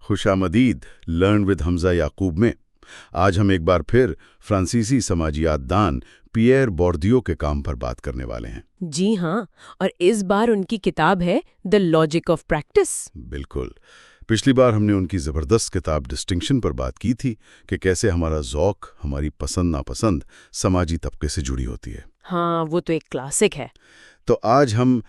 خوش آمدید learn with حمزہ یعقوب میں۔ آج ہم ایک بار پھر فرانسیسی سماجیات دان پیئر بوردیو کے کام پر بات کرنے والے ہیں۔ جی ہاں، اور اس بار ان کی کتاب ہے دی لاجک آف پریکٹس۔ بالکل، پچھلی بار ہم نے ان کی زبردست کتاب ڈسٹنکشن پر بات کی تھی کہ کیسے ہمارا ذوق، ہماری پسند ناپسند سماجی طبقے سے جڑی ہوتی ہے۔ ہاں، وہ تو ایک کلاسک ہے۔ تو آج ہم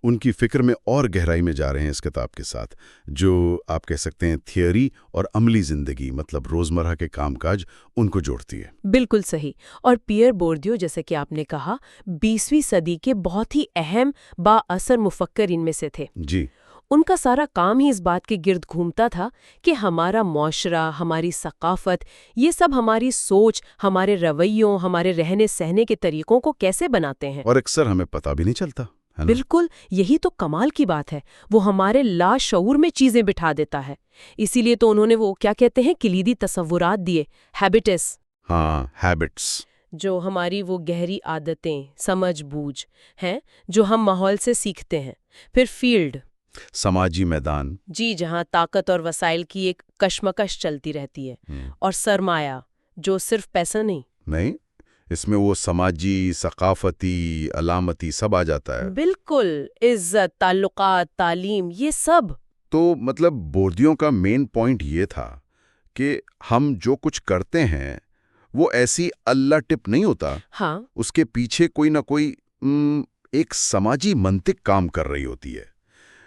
ان کی فکر میں اور گہرائی میں جا رہے ہیں اس کتاب کے ساتھ، جو آپ کہہ سکتے ہیں تھیوری اور عملی زندگی، مطلب روزمرہ کے کام کاج، ان کو جوڑتی ہے۔ بالکل صحیح۔ اور پیئر بوردیو، جیسے کہ آپ نے کہا، 20ویں صدی کے بہت ہی اہم با اثر مفکر ان میں سے تھے۔ جی، ان کا سارا کام ہی اس بات کے گرد گھومتا تھا کہ ہمارا معاشرہ، ہماری ثقافت، یہ سب ہماری سوچ، ہمارے رویوں، ہمارے رہنے سہنے کے طریقوں کو کیسے بناتے ہیں۔ اور اکثر ہمیں پتہ بھی نہیں چلتا، ہے نا؟ بالکل، یہی تو کمال کی بات ہے، وہ ہمارے لاشعور میں چیزیں بٹھا دیتا ہے۔ اسی لیے تو انہوں نے وہ کیا کہتے ہیں کلیدی تصورات دیے، ہیبٹس، ہاں، ہیبٹس، جو ہماری وہ گہری عادتیں، سمجھ بوجھ ہیں جو ہم ماحول سے سیکھتے ہیں۔ پھر فیلڈ، سماجی میدان، جی، جہاں طاقت اور وسائل کی ایک کشمکش چلتی رہتی ہے۔ اور سرمایہ، جو صرف پیسہ نہیں، اس میں وہ سماجی، ثقافتی، علامتی سب آ جاتا ہے۔ بالکل، عزت، تعلقات، تعلیم، یہ سب۔ تو مطلب بوردیوں کا مین پوائنٹ یہ تھا کہ ہم جو کچھ کرتے ہیں وہ ایسی اللہ ٹپ نہیں ہوتا، ہاں، اس کے پیچھے کوئی نہ کوئی ایک سماجی منطق کام کر رہی ہوتی ہے،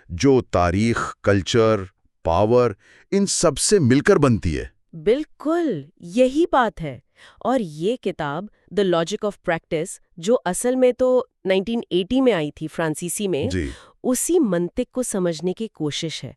جو تاریخ، کلچر، پاور، ان سب سے مل کر بنتی ہے۔ بالکل، یہی بات ہے۔ اور یہ کتاب دی لاجک آف پریکٹس، جو اصل میں تو 1980 میں آئی تھی فرانسیسی میں، جی، اسی منطق کو سمجھنے کی کوشش ہے۔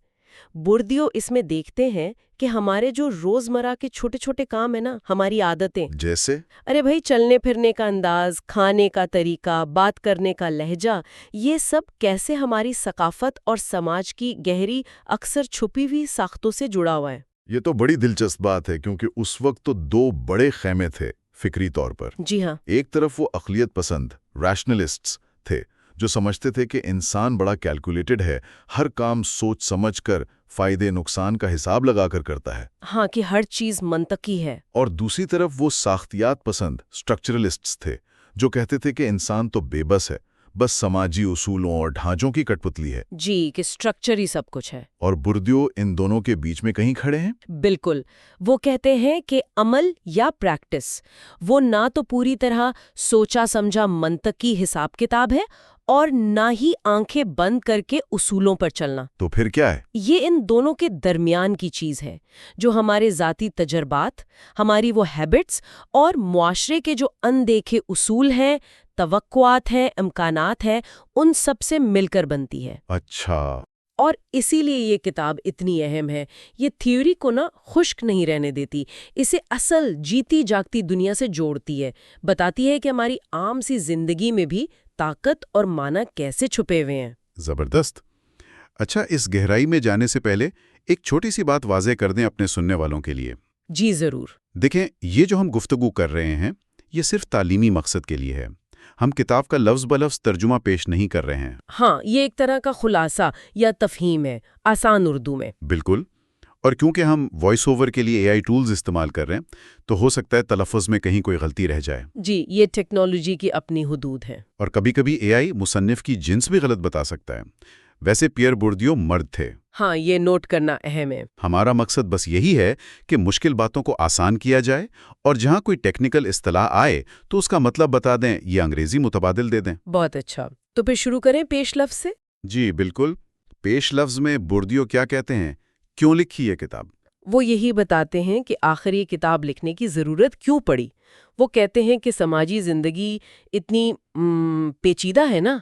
بوردیو اس میں دیکھتے ہیں کہ ہمارے جو روزمرہ کے چھوٹے چھوٹے کام ہیں نا، ہماری عادتیں، جیسے ارے بھائی، چلنے پھرنے کا انداز، کھانے کا طریقہ، بات کرنے کا لہجہ، یہ سب کیسے ہماری ثقافت اور سماج کی گہری، اکثر چھپی ہوئی ساختوں سے جڑا ہوا ہے۔ یہ تو بڑی دلچسپ بات ہے، کیونکہ اس وقت تو دو بڑے خیمے تھے فکری طور پر۔ جی ہاں، ایک طرف وہ اقلیت پسند ریشنلسٹس تھے، جو سمجھتے تھے کہ انسان بڑا کیلکولیٹڈ ہے، ہر کام سوچ سمجھ کر، فائدے نقصان کا حساب لگا کر کرتا ہے۔ ہاں، کہ ہر چیز منطقی ہے۔ اور دوسری طرف وہ ساختیات پسند اسٹرکچرلسٹس تھے، جو کہتے تھے کہ انسان تو بے بس ہے، بس سماجی اصولوں اور ڈھانچوں کی کٹ پتلی ہے۔ جی، کہ اسٹرکچر ہی سب کچھ ہے۔ اور بوردیو ان دونوں کے بیچ میں کہیں کھڑے ہیں۔ بالکل، وہ کہتے ہیں کہ عمل یا پریکٹس، وہ نہ تو پوری طرح سوچا سمجھا منطقی حساب کتاب ہے، اور نہ ہی آنکھیں بند کر کے اصولوں پر چلنا۔ تو پھر کیا ہے؟ یہ ان دونوں کے درمیان کی چیز ہے، جو ہمارے ذاتی تجربات، ہماری وہ ہیبٹس اور معاشرے کے جو اندیکھے اصول ہیں، توقعات ہیں، امکانات ہیں، ان سب سے مل کر بنتی ہے۔ اچھا، اور اسی لیے یہ کتاب اتنی اہم ہے۔ یہ تھیوری کو نا خشک نہیں رہنے دیتی، اسے اصل جیتی جاگتی دنیا سے جوڑتی ہے، بتاتی ہے کہ ہماری عام سی زندگی میں بھی طاقت اور معنی کیسے چھپے ہوئے ہیں۔ زبردست۔ اچھا، اس گہرائی میں جانے سے پہلے ایک چھوٹی سی بات واضح کر دیں اپنے سننے والوں کے لیے۔ جی ضرور۔ دیکھیں، یہ جو ہم گفتگو کر رہے ہیں، یہ صرف تعلیمی مقصد کے لیے ہے۔ ہم کتاب کا لفظ بلفظ ترجمہ پیش نہیں کر رہے ہیں۔ ہاں، یہ ایک طرح کا خلاصہ یا تفہیم ہے، آسان اردو میں۔ بالکل، اور کیونکہ ہم وائس اوور کے لیے AI ٹولز استعمال کر رہے ہیں، تو ہو سکتا ہے تلفظ میں کہیں کوئی غلطی رہ جائے۔ جی، یہ ٹیکنالوجی کی اپنی حدود ہے۔ اور کبھی کبھی AI مصنف کی جنس بھی غلط بتا سکتا ہے۔ ویسے پیئر بوردیو مرد تھے۔ ہاں، یہ نوٹ کرنا اہم ہے۔ ہمارا مقصد بس یہی ہے کہ مشکل باتوں کو آسان کیا جائے، اور جہاں کوئی ٹیکنیکل اصطلاح آئے تو اس کا مطلب بتا دیں یا انگریزی متبادل دے دیں۔ بہت اچھا، تو پھر شروع کریں پیش لفظ سے۔ جی بالکل، پیش لفظ میں بوردیو کیا کہتے ہیں، کیوں لکھی یہ کتاب؟ وہ یہی بتاتے ہیں کہ آخر یہ کتاب لکھنے کی ضرورت کیوں پڑی۔ وہ کہتے ہیں کہ سماجی زندگی اتنی پیچیدہ ہے نا،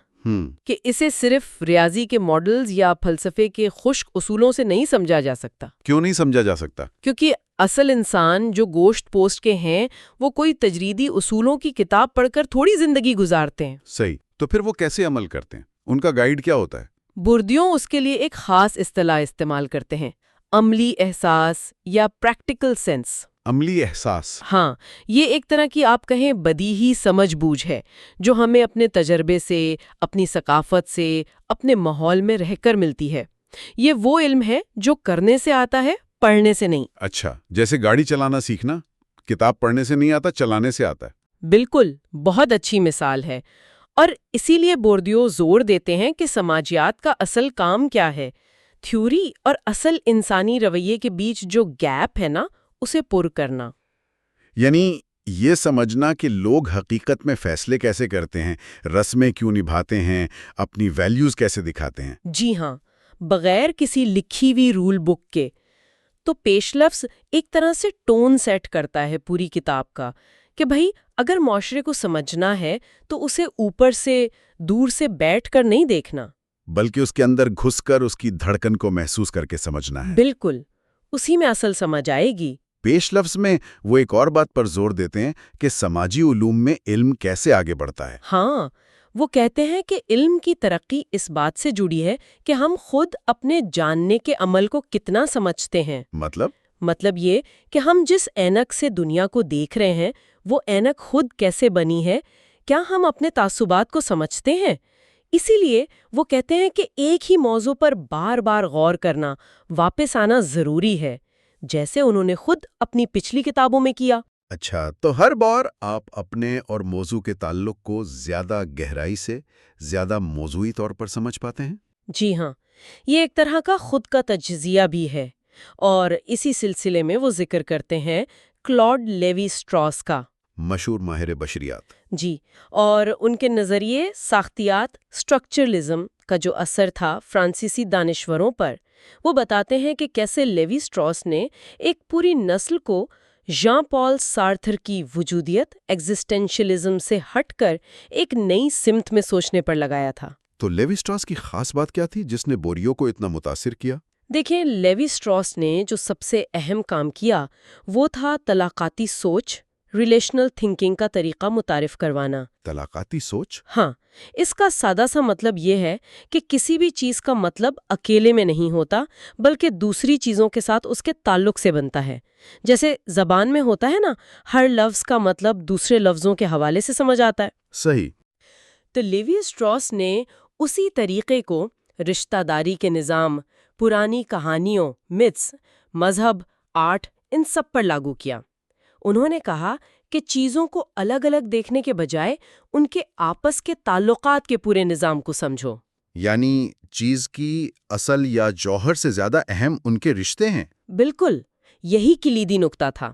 کہ اسے صرف ریاضی کے ماڈلز یا فلسفے کے خشک اصولوں سے نہیں سمجھا جا سکتا۔ کیوں نہیں سمجھا جا سکتا؟ کیونکہ اصل انسان جو گوشت پوسٹ کے ہیں، وہ کوئی تجریدی اصولوں کی کتاب پڑھ کر تھوڑی زندگی گزارتے ہیں۔ صحیح، تو پھر وہ کیسے عمل کرتے ہیں؟ ان کا گائیڈ کیا ہوتا ہے؟ بوردیو اس کے لیے ایک خاص اصطلاح استعمال کرتے ہیں، عملی احساس یا پریکٹیکل سینس۔ عملی احساس؟ ہاں، یہ ایک طرح کی آپ کہیں بدیہی سمجھ بوجھ ہے، جو ہمیں اپنے تجربے سے، اپنی ثقافت سے، اپنے ماحول میں رہ کر ملتی ہے۔ یہ وہ علم ہے جو کرنے سے آتا ہے، پڑھنے سے نہیں۔ اچھا، جیسے گاڑی چلانا سیکھنا کتاب پڑھنے سے نہیں آتا، چلانے سے آتا ہے۔ بالکل، بہت اچھی مثال ہے۔ اور اسی لیے بوردیو زور دیتے ہیں کہ سماجیات کا اصل کام کیا ہے، تھیوری اور اصل انسانی رویے کے بیچ جو گیپ ہے نا، اسے پر کرنا۔ یعنی یہ سمجھنا کہ لوگ حقیقت میں فیصلے کیسے کرتے ہیں، رسمیں کیوں نبھاتے ہیں، اپنی ویلیوز کیسے دکھاتے ہیں۔ جی ہاں، بغیر کسی لکھی ہوئی رول بک کے۔ تو پیش لفظ ایک طرح سے ٹون سیٹ کرتا ہے پوری کتاب کا، کہ بھئی اگر معاشرے کو سمجھنا ہے تو اسے اوپر سے دور سے بیٹھ کر نہیں دیکھنا، بلکہ اس کے اندر گھس کر اس کی دھڑکن کو محسوس کر کے سمجھنا ہے۔ بالکل، اسی میں اصل سمجھ آئے گی۔ پیش لفظ میں وہ ایک اور بات پر زور دیتے ہیں کہ سماجی علوم میں علم کیسے آگے بڑھتا ہے۔ ہاں، وہ کہتے ہیں کہ علم کی ترقی اس بات سے جڑی ہے کہ ہم خود اپنے جاننے کے عمل کو کتنا سمجھتے ہیں۔ مطلب یہ کہ ہم جس اینک سے دنیا کو دیکھ رہے ہیں وہ اینک خود کیسے بنی ہے، کیا ہم اپنے تعصبات کو سمجھتے ہیں؟ اسی لیے وہ کہتے ہیں کہ ایک ہی موضوع پر بار بار غور کرنا، واپس آنا ضروری ہے، جیسے انہوں نے خود اپنی پچھلی کتابوں میں کیا۔ اچھا، تو ہر بار آپ اپنے اور موضوع کے تعلق کو زیادہ گہرائی سے، زیادہ موضوعی طور پر سمجھ پاتے ہیں؟ جی ہاں، یہ ایک طرح کا خود کا تجزیہ بھی ہے، اور اسی سلسلے میں وہ ذکر کرتے ہیں کلاڈ لیوی اسٹراس کا، مشہور ماہر بشریات۔ جی، اور ان کے نظریے ساختیات اسٹرکچرلزم کا جو اثر تھا فرانسیسی دانشوروں پر۔ وہ بتاتے ہیں کہ کیسے لیوی اسٹراس نے ایک پوری نسل کو ژان پال سارتر کی وجودیت ایگزسٹینشلزم سے ہٹ کر ایک نئی سمت میں سوچنے پر لگایا تھا۔ تو لیوی اسٹراس کی خاص بات کیا تھی جس نے بوریو کو اتنا متاثر کیا؟ دیکھیں، لیوی اسٹراس نے جو سب سے اہم کام کیا وہ تھا طلاقاتی سوچ، ریلیشنل تھنکنگ کا طریقہ متعارف کروانا۔ طلاقاتی سوچ؟ ہاں، اس کا سادہ سا مطلب یہ ہے کہ کسی بھی چیز کا مطلب اکیلے میں نہیں ہوتا، بلکہ دوسری چیزوں کے ساتھ اس کے تعلق سے بنتا ہے۔ جیسے زبان میں ہوتا ہے نا، ہر لفظ کا مطلب دوسرے لفظوں کے حوالے سے سمجھ آتا ہے۔ صحیح۔ تو لیوی اسٹراس نے اسی طریقے کو رشتہ داری کے نظام، پرانی کہانیوں، متس، مذہب، آرٹ، ان سب پر لاگو کیا۔ انہوں نے کہا کہ چیزوں کو الگ الگ دیکھنے کے بجائے ان کے آپس کے تعلقات کے پورے نظام کو سمجھو۔ یعنی چیز کی اصل یا جوہر سے زیادہ اہم ان کے رشتے ہیں۔ بالکل، یہی کلیدی نکتہ تھا،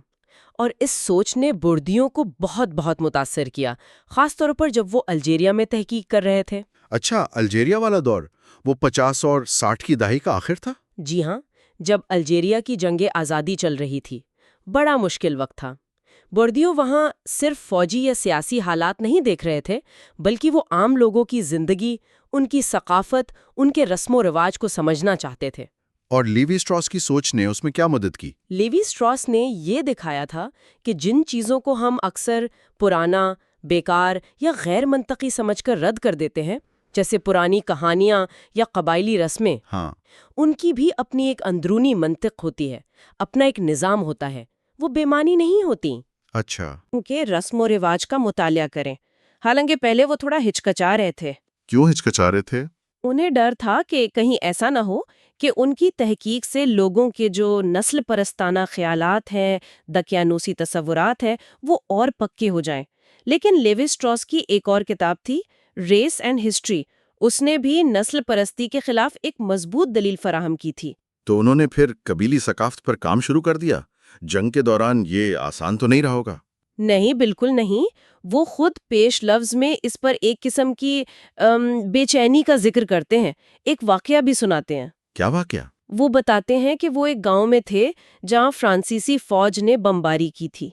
اور اس سوچ نے بوردیو کو بہت بہت متاثر کیا، خاص طور پر جب وہ الجیریا میں تحقیق کر رہے تھے۔ اچھا، الجیریا والا دور وہ 50 اور 60 کی دہائی کا آخر تھا؟ جی ہاں، جب الجیریا کی جنگ آزادی چل رہی تھی، بڑا مشکل وقت تھا۔ بوردیو وہاں صرف فوجی یا سیاسی حالات نہیں دیکھ رہے تھے، بلکہ وہ عام لوگوں کی زندگی، ان کی ثقافت، ان کے رسم و رواج کو سمجھنا چاہتے تھے۔ اور لیوی اسٹراس کی سوچ نے اس میں کیا مدد کی؟ لیوی اسٹراس نے یہ دکھایا تھا کہ جن چیزوں کو ہم اکثر پرانا، بیکار یا غیر منطقی سمجھ کر رد کر دیتے ہیں، جیسے پرانی کہانیاں یا قبائلی رسمیں، ہاں، ان کی بھی اپنی ایک اندرونی منطق ہوتی ہے، اپنا ایک نظام ہوتا ہے، وہ بے معنی نہیں ہوتی۔ اچھا، ان کے رسم و رواج کا مطالعہ کریں۔ حالانکہ پہلے وہ تھوڑا ہچکچا رہے تھے۔ کیوں ہچکچا رہے تھے؟ انہیں ڈر تھا کہ کہیں ایسا نہ ہو کہ ان کی تحقیق سے لوگوں کے جو نسل پرستانہ خیالات ہیں، دقیانوسی تصورات ہیں، وہ اور پکے ہو جائیں۔ لیکن لیوی اسٹراس کی ایک اور کتاب تھی، ریس اینڈ ہسٹری، اس نے بھی نسل پرستی کے خلاف ایک مضبوط دلیل فراہم کی تھی۔ تو انہوں نے پھر قبیلی ثقافت پر کام شروع کر دیا۔ جنگ کے دوران یہ آسان تو نہیں رہا ہوگا؟ نہیں، بالکل نہیں۔ وہ خود پیش لفظ میں اس پر ایک قسم کی بے چینی کا ذکر کرتے ہیں، ایک واقعہ بھی سناتے ہیں۔ کیا واقعہ؟ وہ بتاتے ہیں کہ وہ ایک گاؤں میں تھے جہاں فرانسیسی فوج نے بمباری کی تھی۔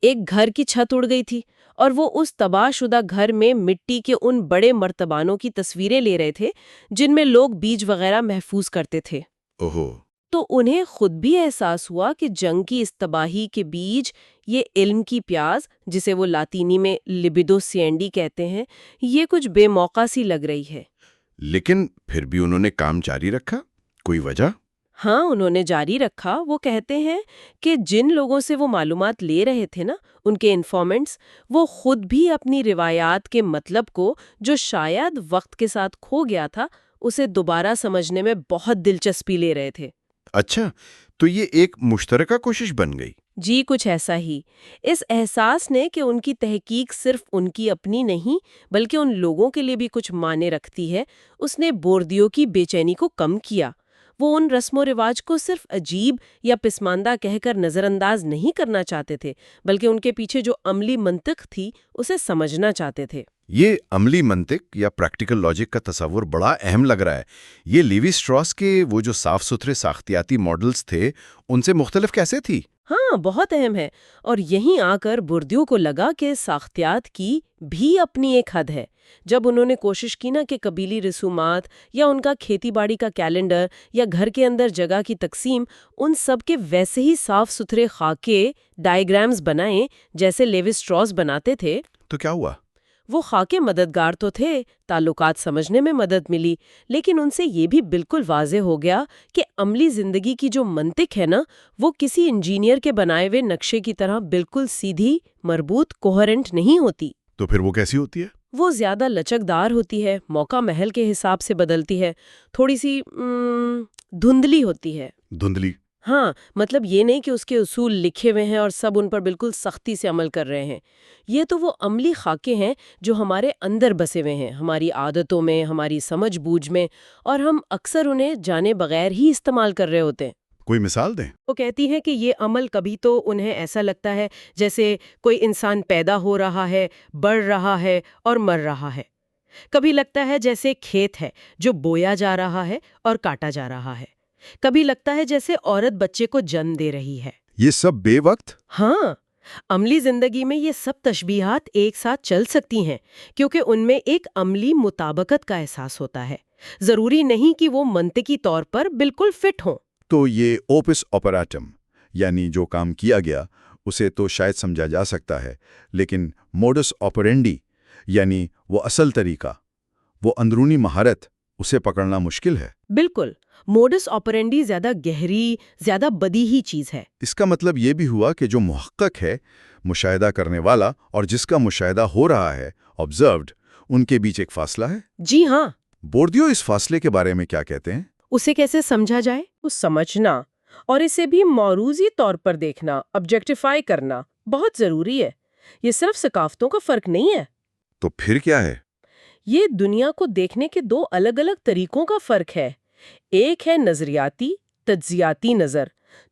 ایک گھر کی چھت اڑ گئی تھی، اور وہ اس تباہ شدہ گھر میں مٹی کے ان بڑے مرتبانوں کی تصویریں لے رہے تھے جن میں لوگ بیج وغیرہ محفوظ کرتے تھے۔ اوہو! تو انہیں خود بھی احساس ہوا کہ جنگ کی اس تباہی کے بیج، یہ علم کی پیاز جسے وہ لاطینی میں لبیڈو سینڈی کہتے ہیں، یہ کچھ بے موقع سی لگ رہی ہے۔ لیکن پھر بھی انہوں نے کام جاری رکھا؟ کوئی وجہ؟ ہاں، انہوں نے جاری رکھا۔ وہ کہتے ہیں کہ جن لوگوں سے وہ معلومات لے رہے تھے نا، ان کے انفارمنٹس، وہ خود بھی اپنی روایات کے مطلب کو جو شاید وقت کے ساتھ کھو گیا تھا، اسے دوبارہ سمجھنے میں بہت دلچسپی لے رہے تھے۔ اچھا، تو یہ ایک مشترکہ کوشش بن گئی۔ جی کچھ ایسا ہی۔ اس احساس نے کہ ان کی تحقیق صرف ان کی اپنی نہیں بلکہ ان لوگوں کے لیے بھی کچھ معنی رکھتی ہے، اس نے بوردیو کی بے چینی کو کم کیا۔ وہ ان رسم و رواج کو صرف عجیب یا پسماندہ کہہ کر نظر انداز نہیں کرنا چاہتے تھے بلکہ ان کے پیچھے جو عملی منطق تھی اسے سمجھنا چاہتے تھے۔ یہ عملی منطق یا پریکٹیکل لاجک کا تصور بڑا اہم لگ رہا ہے۔ یہ لیوی اسٹراس کے وہ جو صاف ستھرے ساختیاتی ماڈلز تھے ان سے مختلف کیسے تھی؟ ہاں بہت اہم ہے، اور یہیں آ کر بوردیو کو لگا کہ ساختیات کی بھی اپنی ایک حد ہے۔ جب انہوں نے کوشش کی نا کہ قبیلی رسومات یا ان کا کھیتی باڑی کا کیلنڈر یا گھر کے اندر جگہ کی تقسیم ان سب کے ویسے ہی صاف ستھرے خاکے ڈائیگرامز بنائیں جیسے لیوی اسٹراس بناتے تھے، تو کیا ہوا؟ وہ خاکے مددگار تو تھے، تعلقات سمجھنے میں مدد ملی، لیکن ان سے یہ بھی بالکل واضح ہو گیا کہ عملی زندگی کی جو منطق ہے نا وہ کسی انجینئر کے بنائے ہوئے نقشے کی طرح بالکل سیدھی، مربوط، کوہرنٹ نہیں ہوتی۔ تو پھر وہ کیسی ہوتی ہے؟ وہ زیادہ لچکدار ہوتی ہے، موقع محل کے حساب سے بدلتی ہے، تھوڑی سی دھندلی ہوتی ہے۔ دھندلی؟ ہاں، مطلب یہ نہیں کہ اس کے اصول لکھے ہوئے ہیں اور سب ان پر بالکل سختی سے عمل کر رہے ہیں۔ یہ تو وہ عملی خاکے ہیں جو ہمارے اندر بسے ہوئے ہیں، ہماری عادتوں میں، ہماری سمجھ بوجھ میں، اور ہم اکثر انہیں جانے بغیر ہی استعمال کر رہے ہوتے ہیں۔ کوئی مثال دیں؟ وہ کہتی ہیں کہ یہ عمل کبھی تو انہیں ایسا لگتا ہے جیسے کوئی انسان پیدا ہو رہا ہے، بڑھ رہا ہے اور مر رہا ہے۔ کبھی لگتا ہے جیسے کھیت ہے جو بویا جا رہا ہے اور کاٹا جا رہا ہے۔ کبھی لگتا ہے جیسے عورت بچے کو جنم دے رہی ہے۔ یہ سب بے وقت؟ ہاں، عملی زندگی میں یہ سب تشبیہات ایک ساتھ چل سکتی ہیں کیونکہ ان میں ایک عملی مطابقت کا احساس ہوتا ہے۔ ضروری نہیں کہ وہ منطقی طور پر بالکل فٹ ہوں۔ تو یہ اوپس آپریٹم یعنی جو کام کیا گیا اسے تو شاید سمجھا جا سکتا ہے، لیکن موڈس آپرینڈی یعنی وہ اصل طریقہ، وہ اندرونی مہارت، اسے پکڑنا مشکل ہے۔ بالکل، موڈس آپرینڈی زیادہ گہری، زیادہ بدیہی چیز ہے۔ اس کا مطلب یہ بھی ہوا کہ جو محقق ہے، مشاہدہ کرنے والا، اور جس کا مشاہدہ ہو رہا ہے، آبزروڈ، ان کے بیچ ایک فاصلہ ہے۔ جی ہاں۔ بوردیو اس فاصلے کے بارے میں کیا کہتے ہیں؟ اسے کیسے سمجھا جائے؟ اس سمجھنا اور اسے بھی موروثی طور پر دیکھنا، آبجیکٹیفائی کرنا بہت ضروری ہے۔ یہ صرف ثقافتوں کا فرق نہیں ہے۔ تو پھر کیا ہے؟ یہ دنیا کو دیکھنے کے دو الگ الگ طریقوں کا فرق ہے۔ ایک ہے نظریاتی، تجزیاتی نظر،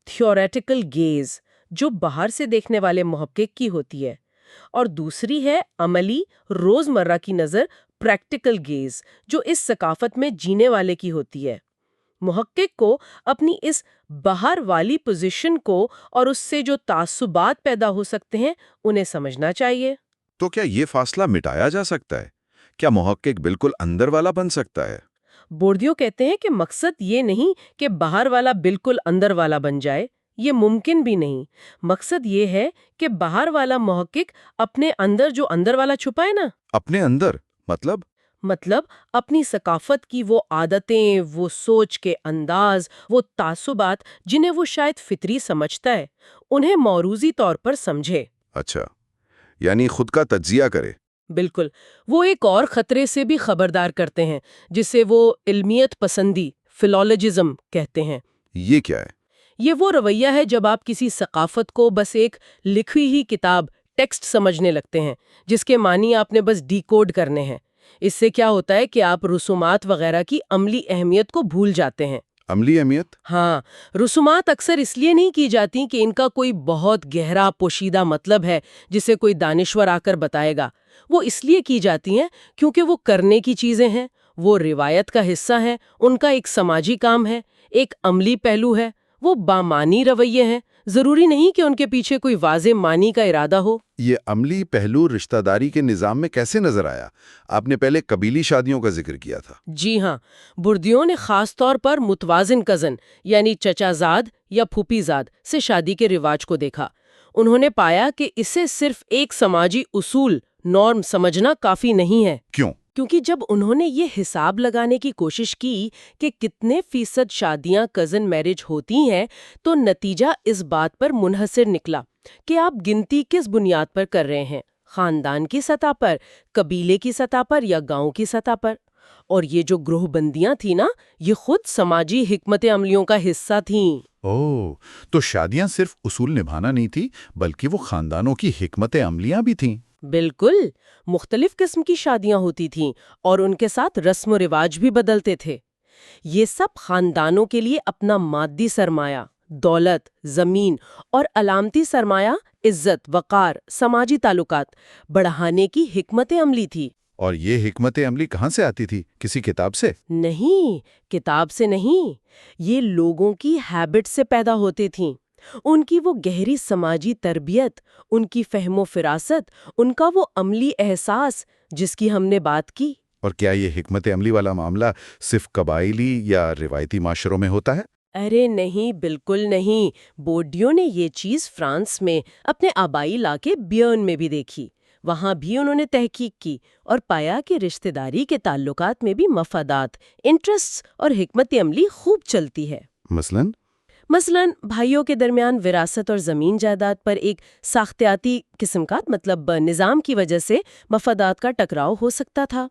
تھیوریٹیکل گیز، جو باہر سے دیکھنے والے محقق کی ہوتی ہے، اور دوسری ہے عملی، روزمرہ کی نظر، پریکٹیکل گیز، جو اس ثقافت میں جینے والے کی ہوتی ہے۔ محقق کو اپنی اس باہر والی پوزیشن کو اور اس سے جو تعصبات پیدا ہو سکتے ہیں انہیں سمجھنا چاہیے۔ تو کیا یہ فاصلہ مٹایا جا سکتا ہے؟ کیا محقق بالکل اندر والا بن سکتا ہے؟ بوردیو کہتے ہیں کہ مقصد یہ نہیں کہ باہر والا بالکل اندر والا بن جائے، یہ ممکن بھی نہیں۔ مقصد یہ ہے کہ باہر والا محقق اپنے اندر جو اندر والا چھپا ہے نا، اپنے اندر مطلب اپنی ثقافت کی وہ عادتیں، وہ سوچ کے انداز، وہ تعصبات جنہیں وہ شاید فطری سمجھتا ہے، انہیں موروثی طور پر سمجھے۔ اچھا، یعنی خود کا تجزیہ کرے۔ بالکل، وہ ایک اور خطرے سے بھی خبردار کرتے ہیں جسے وہ علمیت پسندی، فلالوجزم کہتے ہیں۔ یہ کیا ہے؟ یہ وہ رویہ ہے جب آپ کسی ثقافت کو بس ایک لکھی ہی کتاب، ٹیکسٹ سمجھنے لگتے ہیں جس کے معنی آپ نے بس ڈی کوڈ کرنے ہیں۔ اس سے کیا ہوتا ہے کہ آپ رسومات وغیرہ کی عملی اہمیت کو بھول جاتے ہیں۔ عملی اہمیت؟ ہاں، رسومات اکثر اس لیے نہیں کی جاتی کہ ان کا کوئی بہت گہرا پوشیدہ مطلب ہے جسے کوئی دانشور آ کر بتائے گا۔ وہ اس لیے کی جاتی ہیں کیونکہ وہ کرنے کی چیزیں ہیں، وہ روایت کا حصہ ہیں، ان کا ایک سماجی کام ہے، ایک عملی پہلو ہے، وہ بامانی رویے ہیں۔ ضروری نہیں کہ ان کے پیچھے کوئی واضح معنی کا ارادہ ہو۔ یہ عملی پہلو رشتہ داری کے نظام میں کیسے نظر آیا؟ آپ نے پہلے قبیلی شادیوں کا ذکر کیا تھا۔ جی ہاں، بوردیو نے خاص طور پر متوازن کزن یعنی چچا زاد یا پھوپھی زاد سے شادی کے رواج کو دیکھا۔ انہوں نے پایا کہ اسے صرف ایک سماجی اصول، نارم سمجھنا کافی نہیں ہے۔ کیوں؟ کیونکہ جب انہوں نے یہ حساب لگانے کی کوشش کی کہ کتنے فیصد شادیاں کزن میرج ہوتی ہیں تو نتیجہ اس بات پر منحصر نکلا کہ آپ گنتی کس بنیاد پر کر رہے ہیں، خاندان کی سطح پر، قبیلے کی سطح پر یا گاؤں کی سطح پر۔ اور یہ جو گروہ بندیاں تھیں نا، یہ خود سماجی حکمت عملیوں کا حصہ تھیں۔ اوہ، تو شادیاں صرف اصول نبھانا نہیں تھی بلکہ وہ خاندانوں کی حکمت عملیاں بھی تھیں۔ بالکل، مختلف قسم کی شادیاں ہوتی تھیں اور ان کے ساتھ رسم و رواج بھی بدلتے تھے۔ یہ سب خاندانوں کے لیے اپنا مادی سرمایہ، دولت، زمین اور علامتی سرمایہ، عزت، وقار، سماجی تعلقات بڑھانے کی حکمت عملی تھی۔ اور یہ حکمت عملی کہاں سے آتی تھی؟ کسی کتاب سے؟ نہیں، کتاب سے نہیں، یہ لوگوں کی ہیبٹ سے پیدا ہوتی تھیں۔ ان کی وہ گہری سماجی تربیت، ان کی فہم و فراست، ان کا وہ عملی احساس جس کی ہم نے بات کی۔ اور کیا یہ حکمت عملی والا معاملہ صرف قبائلی یا روایتی معاشروں میں ہوتا ہے؟ ارے نہیں، بالکل نہیں۔ بورڈیو نے یہ چیز فرانس میں اپنے آبائی علاقے بیرن میں بھی دیکھی۔ وہاں بھی انہوں نے تحقیق کی اور پایا کہ رشتہ داری کے تعلقات میں بھی مفادات، انٹرسٹ اور حکمت عملی خوب چلتی ہے۔ مثلاً بھائیوں کے درمیان وراثت اور زمین جائیداد پر ایک ساختیاتی قسم کا نظام کی وجہ سے مفادات کا ٹکراؤ ہو سکتا تھا،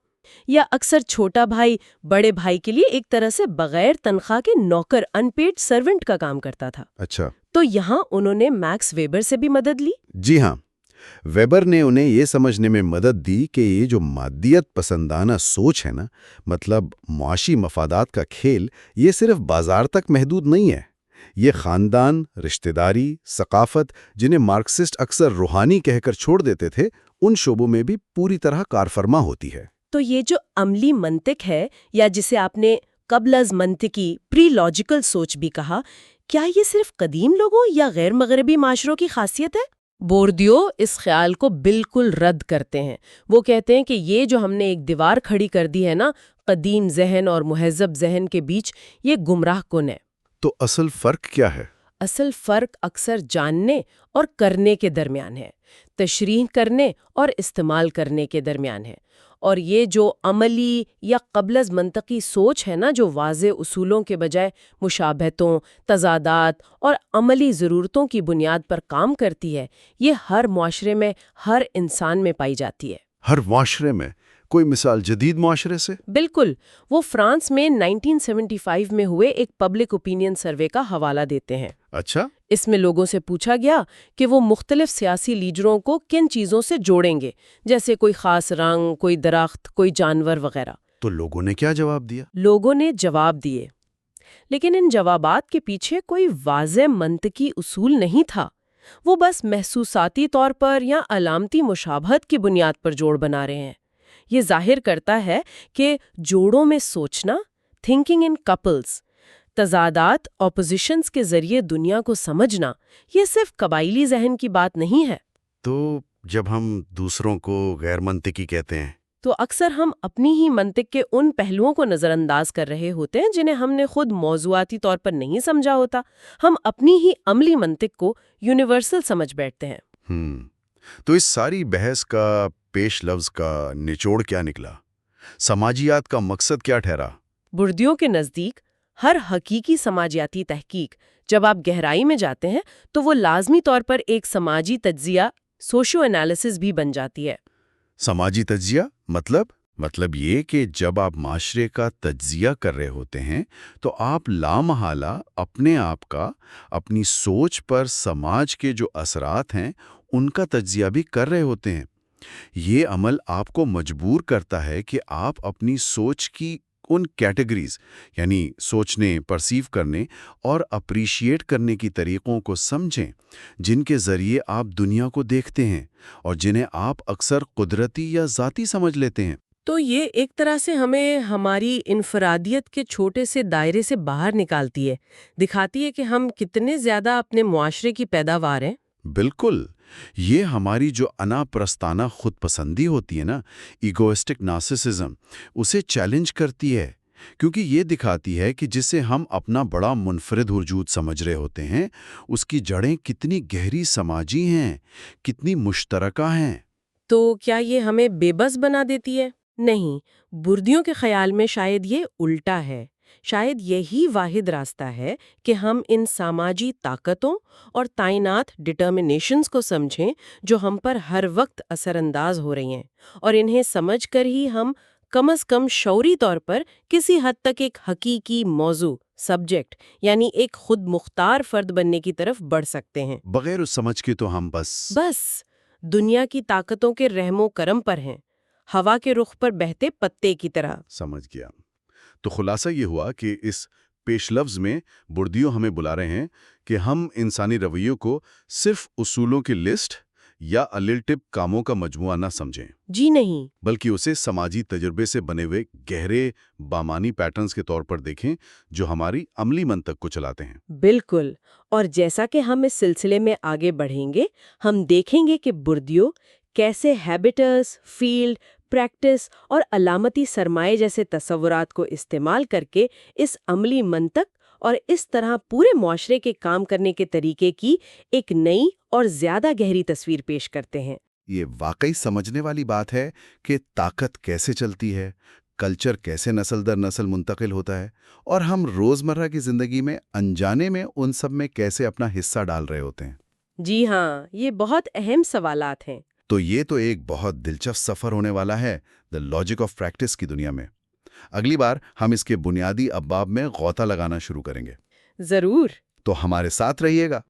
یا اکثر چھوٹا بھائی بڑے بھائی کے لیے ایک طرح سے بغیر تنخواہ کے نوکر ان پیڈ سرونٹ کا کام کرتا تھا۔ اچھا، تو یہاں انہوں نے میکس ویبر سے بھی مدد لی۔ جی ہاں، ویبر نے انہیں یہ سمجھنے میں مدد دی کہ یہ جو مادیت پسندانہ سوچ ہے نا، مطلب معاشی مفادات کا کھیل، یہ صرف بازار تک محدود نہیں ہے۔ یہ خاندان، رشتہ داری، ثقافت، جنہیں مارکسسٹ اکثر روحانی کہہ کر چھوڑ دیتے تھے، ان شعبوں میں بھی پوری طرح کارفرما ہوتی ہے۔ تو یہ جو عملی منطق ہے، یا جسے آپ نے قبل از منطقی پری لاجیکل سوچ بھی کہا، کیا یہ صرف قدیم لوگوں یا غیر مغربی معاشروں کی خاصیت ہے؟ بوردیو اس خیال کو بالکل رد کرتے ہیں۔ وہ کہتے ہیں کہ یہ جو ہم نے ایک دیوار کھڑی کر دی ہے نا، قدیم ذہن اور مہذب ذہن کے بیچ، یہ گمراہ کن ہے۔ تو اصل فرق کیا ہے؟ اصل فرق اکثر جاننے اور کرنے کے درمیان ہے، تشریح کرنے اور استعمال کرنے کے درمیان ہے۔ اور یہ جو عملی یا قبل از منطقی سوچ ہے نا، جو واضح اصولوں کے بجائے مشابہتوں، تضادات اور عملی ضرورتوں کی بنیاد پر کام کرتی ہے، یہ ہر معاشرے میں، ہر انسان میں پائی جاتی ہے۔ ہر معاشرے میں؟ کوئی مثال جدید معاشرے سے؟ بالکل، وہ فرانس میں 1975 میں ہوئے ایک پبلک اوپینین سروے کا حوالہ دیتے ہیں۔ اچھا، اس میں لوگوں سے پوچھا گیا کہ وہ مختلف سیاسی لیڈروں کو کن چیزوں سے جوڑیں گے، جیسے کوئی خاص رنگ، کوئی درخت، کوئی جانور وغیرہ۔ تو لوگوں نے کیا جواب دیا؟ لوگوں نے جواب دیے، لیکن ان جوابات کے پیچھے کوئی واضح منطقی اصول نہیں تھا۔ وہ بس محسوساتی طور پر یا علامتی مشابہت کی بنیاد پر جوڑ بنا رہے ہیں۔ یہ ظاہر کرتا ہے کہ جوڑوں میں سوچنا، تھنکنگ ان کپلز، تضادات، اپوزیشنز کے ذریعے دنیا کو سمجھنا، یہ صرف قبائلی ذہن کی بات نہیں ہے۔ تو جب ہم دوسروں کو غیر منطقی کہتے ہیں تو اکثر ہم اپنی ہی منطق کے ان پہلوؤں کو نظر انداز کر رہے ہوتے ہیں جنہیں ہم نے خود موضوعاتی طور پر نہیں سمجھا ہوتا۔ ہم اپنی ہی عملی منطق کو یونیورسل سمجھ بیٹھتے ہیں۔ تو اس ساری بحث کا پیش لفظ کا نچوڑ کیا نکلا؟ سماجیات کا مقصد کیا ٹھہرا؟ بوردیو کے نزدیک ہر حقیقی سماجیاتی تحقیق، جب آپ گہرائی میں جاتے ہیں تو وہ لازمی طور پر ایک سماجی تجزیہ، سوشو انالیسس بھی بن جاتی ہے۔ سماجی تجزیہ مطلب یہ کہ جب آپ معاشرے کا تجزیہ کر رہے ہوتے ہیں تو آپ لامحالہ اپنے آپ کا، اپنی سوچ پر سماج کے جو اثرات ہیں ان کا تجزیہ بھی کر رہے ہوتے ہیں۔ یہ عمل آپ کو مجبور کرتا ہے کہ آپ اپنی سوچ کی ان کیٹیگریز، یعنی سوچنے، پرسیو کرنے اور اپریشیٹ کرنے کی طریقوں کو سمجھیں جن کے ذریعے آپ دنیا کو دیکھتے ہیں اور جنہیں آپ اکثر قدرتی یا ذاتی سمجھ لیتے ہیں۔ تو یہ ایک طرح سے ہمیں ہماری انفرادیت کے چھوٹے سے دائرے سے باہر نکالتی ہے، دکھاتی ہے کہ ہم کتنے زیادہ اپنے معاشرے کی پیداوار ہیں۔ بالکل، یہ ہماری جو انا پرستانہ خود پسندی ہوتی ہے نا، ایگوئسٹک نارسسزم، اسے چیلنج کرتی ہے، کیونکہ یہ دکھاتی ہے کہ جسے ہم اپنا بڑا منفرد وجود سمجھ رہے ہوتے ہیں، اس کی جڑیں کتنی گہری سماجی ہیں، کتنی مشترکہ ہیں۔ تو کیا یہ ہمیں بے بس بنا دیتی ہے؟ نہیں، بوردیو کے خیال میں شاید یہ الٹا ہے۔ شاید یہی واحد راستہ ہے کہ ہم ان سماجی طاقتوں اور تعینات ڈٹرمنیشنز کو سمجھیں جو ہم پر ہر وقت اثر انداز ہو رہی ہیں، اور انہیں سمجھ کر ہی ہم کم از کم شعوری طور پر کسی حد تک ایک حقیقی موضوع سبجیکٹ یعنی ایک خود مختار فرد بننے کی طرف بڑھ سکتے ہیں۔ بغیر اس سمجھ کے تو ہم بس دنیا کی طاقتوں کے رحم و کرم پر ہیں، ہوا کے رخ پر بہتے پتے کی طرح۔ سمجھ گیا۔ تو خلاصہ یہ ہوا کہ اس پیش لفظ میں بوردیو ہمیں بلا رہے ہیں کہ ہم انسانی رویوں کو صرف اصولوں کی لسٹ یا الٹپ کاموں کا مجموعہ نہ سمجھیں۔ جی نہیں، بلکہ اسے سماجی تجربے سے بنے ہوئے گہرے بامانی پیٹرنز کے طور پر دیکھیں جو ہماری عملی منطق کو چلاتے ہیں۔ بالکل۔ اور جیسا کہ ہم اس سلسلے میں آگے بڑھیں گے، ہم دیکھیں گے کہ بوردیو کیسے ہیبٹس، فیلڈ، پریکٹس اور علامتی سرمایہ جیسے تصورات کو استعمال کر کے اس عملی منطق اور اس طرح پورے معاشرے کے کام کرنے کے طریقے کی ایک نئی اور زیادہ گہری تصویر پیش کرتے ہیں۔ یہ واقعی سمجھنے والی بات ہے کہ طاقت کیسے چلتی ہے، کلچر کیسے نسل در نسل منتقل ہوتا ہے، اور ہم روزمرہ کی زندگی میں انجانے میں ان سب میں کیسے اپنا حصہ ڈال رہے ہوتے ہیں۔ جی ہاں، یہ بہت اہم سوالات ہیں۔ تو یہ تو ایک بہت دلچسپ سفر ہونے والا ہے دی لاجک آف پریکٹس کی دنیا میں۔ اگلی بار ہم اس کے بنیادی ابواب میں غوطہ لگانا شروع کریں گے۔ ضرور۔ تو ہمارے ساتھ رہیے گا۔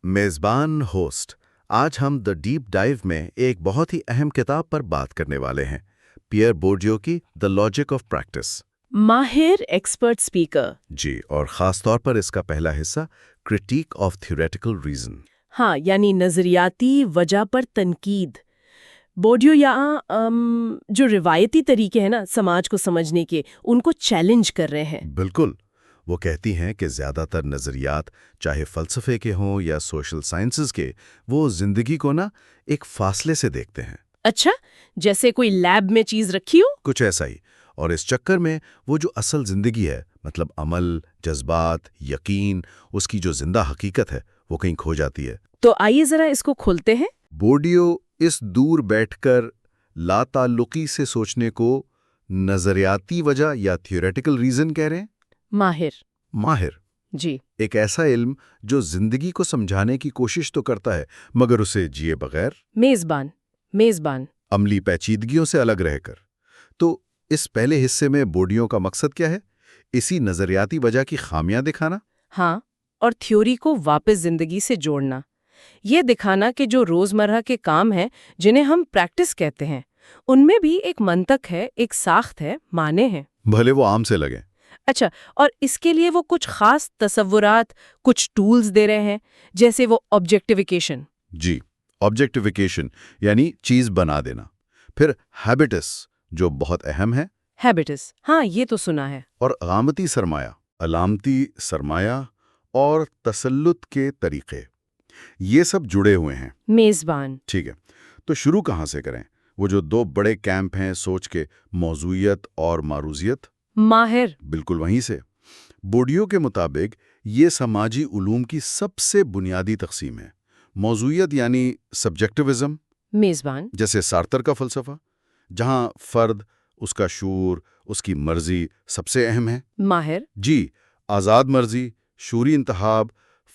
میزبان ہوسٹ، آج ہم دی ڈیپ ڈائیو میں ایک بہت ہی اہم کتاب پر بات کرنے والے ہیں، پیئر بورڈیو کی دی لاجک آف پریکٹس۔ ماہر ایکسپرٹ اسپیکر۔ جی، اور خاص طور پر اس کا پہلا حصہ کرٹیک آف تھیوریٹیکل ریزن۔ ہاں، یعنی نظریاتی وجہ پر تنقید۔ بورڈیو یہاں جو روایتی طریقے ہیں نا سماج کو سمجھنے کے، ان کو چیلنج کر رہے ہیں۔ بالکل، وہ کہتی ہیں کہ زیادہ تر نظریات چاہے فلسفے کے ہوں یا سوشل سائنسز کے، وہ زندگی کو نا ایک فاصلے سے دیکھتے ہیں۔ اچھا، جیسے کوئی لیب میں چیز رکھی ہو؟ کچھ ایسا ہی، اور اس چکر میں وہ جو اصل زندگی ہے، مطلب عمل، جذبات، یقین، اس کی جو زندہ حقیقت ہے، وہ کہیں کھو جاتی ہے۔ تو آئیے ذرا اس کو کھولتے ہیں۔ بورڈیو اس دور بیٹھ کر لا تعلقی سے سوچنے کو نظریاتی وجہ یا تھیوریٹیکل ریزن کہہ رہے ہیں۔ ماہر جی، ایک ایسا علم جو زندگی کو سمجھانے کی کوشش تو کرتا ہے مگر اسے جیے بغیر، میزبان عملی پیچیدگیوں سے الگ رہ کر۔ تو اس پہلے حصے میں بورڈیو کا مقصد کیا ہے؟ اسی نظریاتی وجہ کی خامیاں دکھانا، ہاں، اور تھیوری کو واپس زندگی سے جوڑنا، یہ دکھانا کہ جو روزمرہ کے کام ہیں جنہیں ہم پریکٹس کہتے ہیں، ان میں بھی ایک منطق ہے، ایک ساخت ہے، معنی ہیں، بھلے وہ عام سے لگیں۔ اچھا، اور اس کے لیے وہ کچھ خاص تصورات، کچھ ٹولز دے رہے ہیں، جیسے وہ آبجیکٹیفیکیشن۔ جی، آبجیکٹیفیکیشن یعنی چیز بنا دینا۔ پھر ہیبٹس جو بہت اہم ہے، ہیبٹس، ہاں یہ تو سنا ہے۔ اور علامتی سرمایہ اور تسلط کے طریقے، یہ سب جڑے ہوئے ہیں۔ میزبان، ٹھیک ہے، تو شروع کہاں سے کریں؟ وہ جو دو بڑے کیمپ ہیں سوچ کے، موضوعیت اور معروضیت۔ ماہر، بالکل وہیں سے۔ بورڈیو کے مطابق یہ سماجی علوم کی سب سے بنیادی تقسیم ہے۔ موضوعیت یعنی سبجیکٹیوزم، میزبان، جیسے سارتر کا فلسفہ، جہاں فرد، اس کا شعور، اس کی مرضی سب سے اہم ہے۔ ماہر، جی، آزاد مرضی، شعوری انتخاب،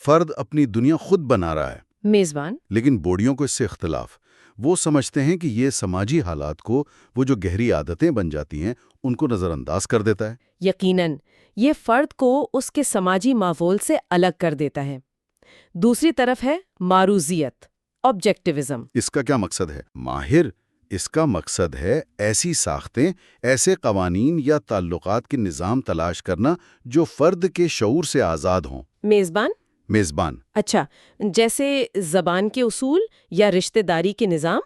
فرد اپنی دنیا خود بنا رہا ہے۔ میزبان، لیکن بورڈیو کو اس سے اختلاف، وہ سمجھتے ہیں کہ یہ سماجی حالات کو، وہ جو گہری عادتیں بن جاتی ہیں، ان کو نظر انداز کر دیتا ہے۔ یقیناً یہ فرد کو اس کے سماجی ماحول سے الگ کر دیتا ہے۔ دوسری طرف ہے معروضیت، آبجیکٹیوزم۔ اس کا کیا مقصد ہے؟ ماہر، اس کا مقصد ہے ایسی ساختیں، ایسے قوانین یا تعلقات کے نظام تلاش کرنا جو فرد کے شعور سے آزاد ہوں۔ میزبان، اچھا، جیسے زبان کے اصول یا رشتہ داری کے نظام،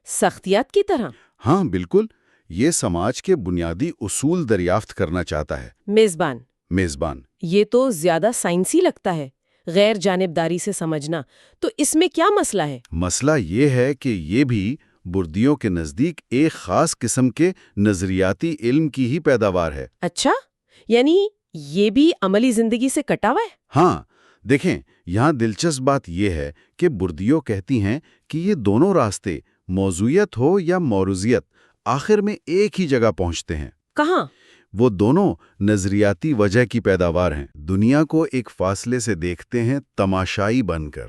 سختیات کی طرح۔ ہاں بالکل، یہ سماج کے بنیادی اصول دریافت کرنا چاہتا ہے۔ میزبان، یہ تو زیادہ سائنسی لگتا ہے، غیر جانبداری سے سمجھنا۔ تو اس میں کیا مسئلہ ہے؟ مسئلہ یہ ہے کہ یہ بھی بوردیو کے نزدیک ایک خاص قسم کے نظریاتی علم کی ہی پیداوار ہے۔ اچھا، یعنی یہ بھی عملی زندگی سے کٹا ہوا ہے؟ ہاں، دیکھیں، یہاں دلچسپ بات یہ ہے کہ بوردیو کہتی ہیں کہ یہ دونوں راستے، موضوعیت ہو یا موروثیت، آخر میں ایک ہی جگہ پہنچتے ہیں۔ کہاں؟ وہ دونوں نظریاتی وجہ کی پیداوار ہیں، دنیا کو ایک فاصلے سے دیکھتے ہیں، تماشائی بن کر،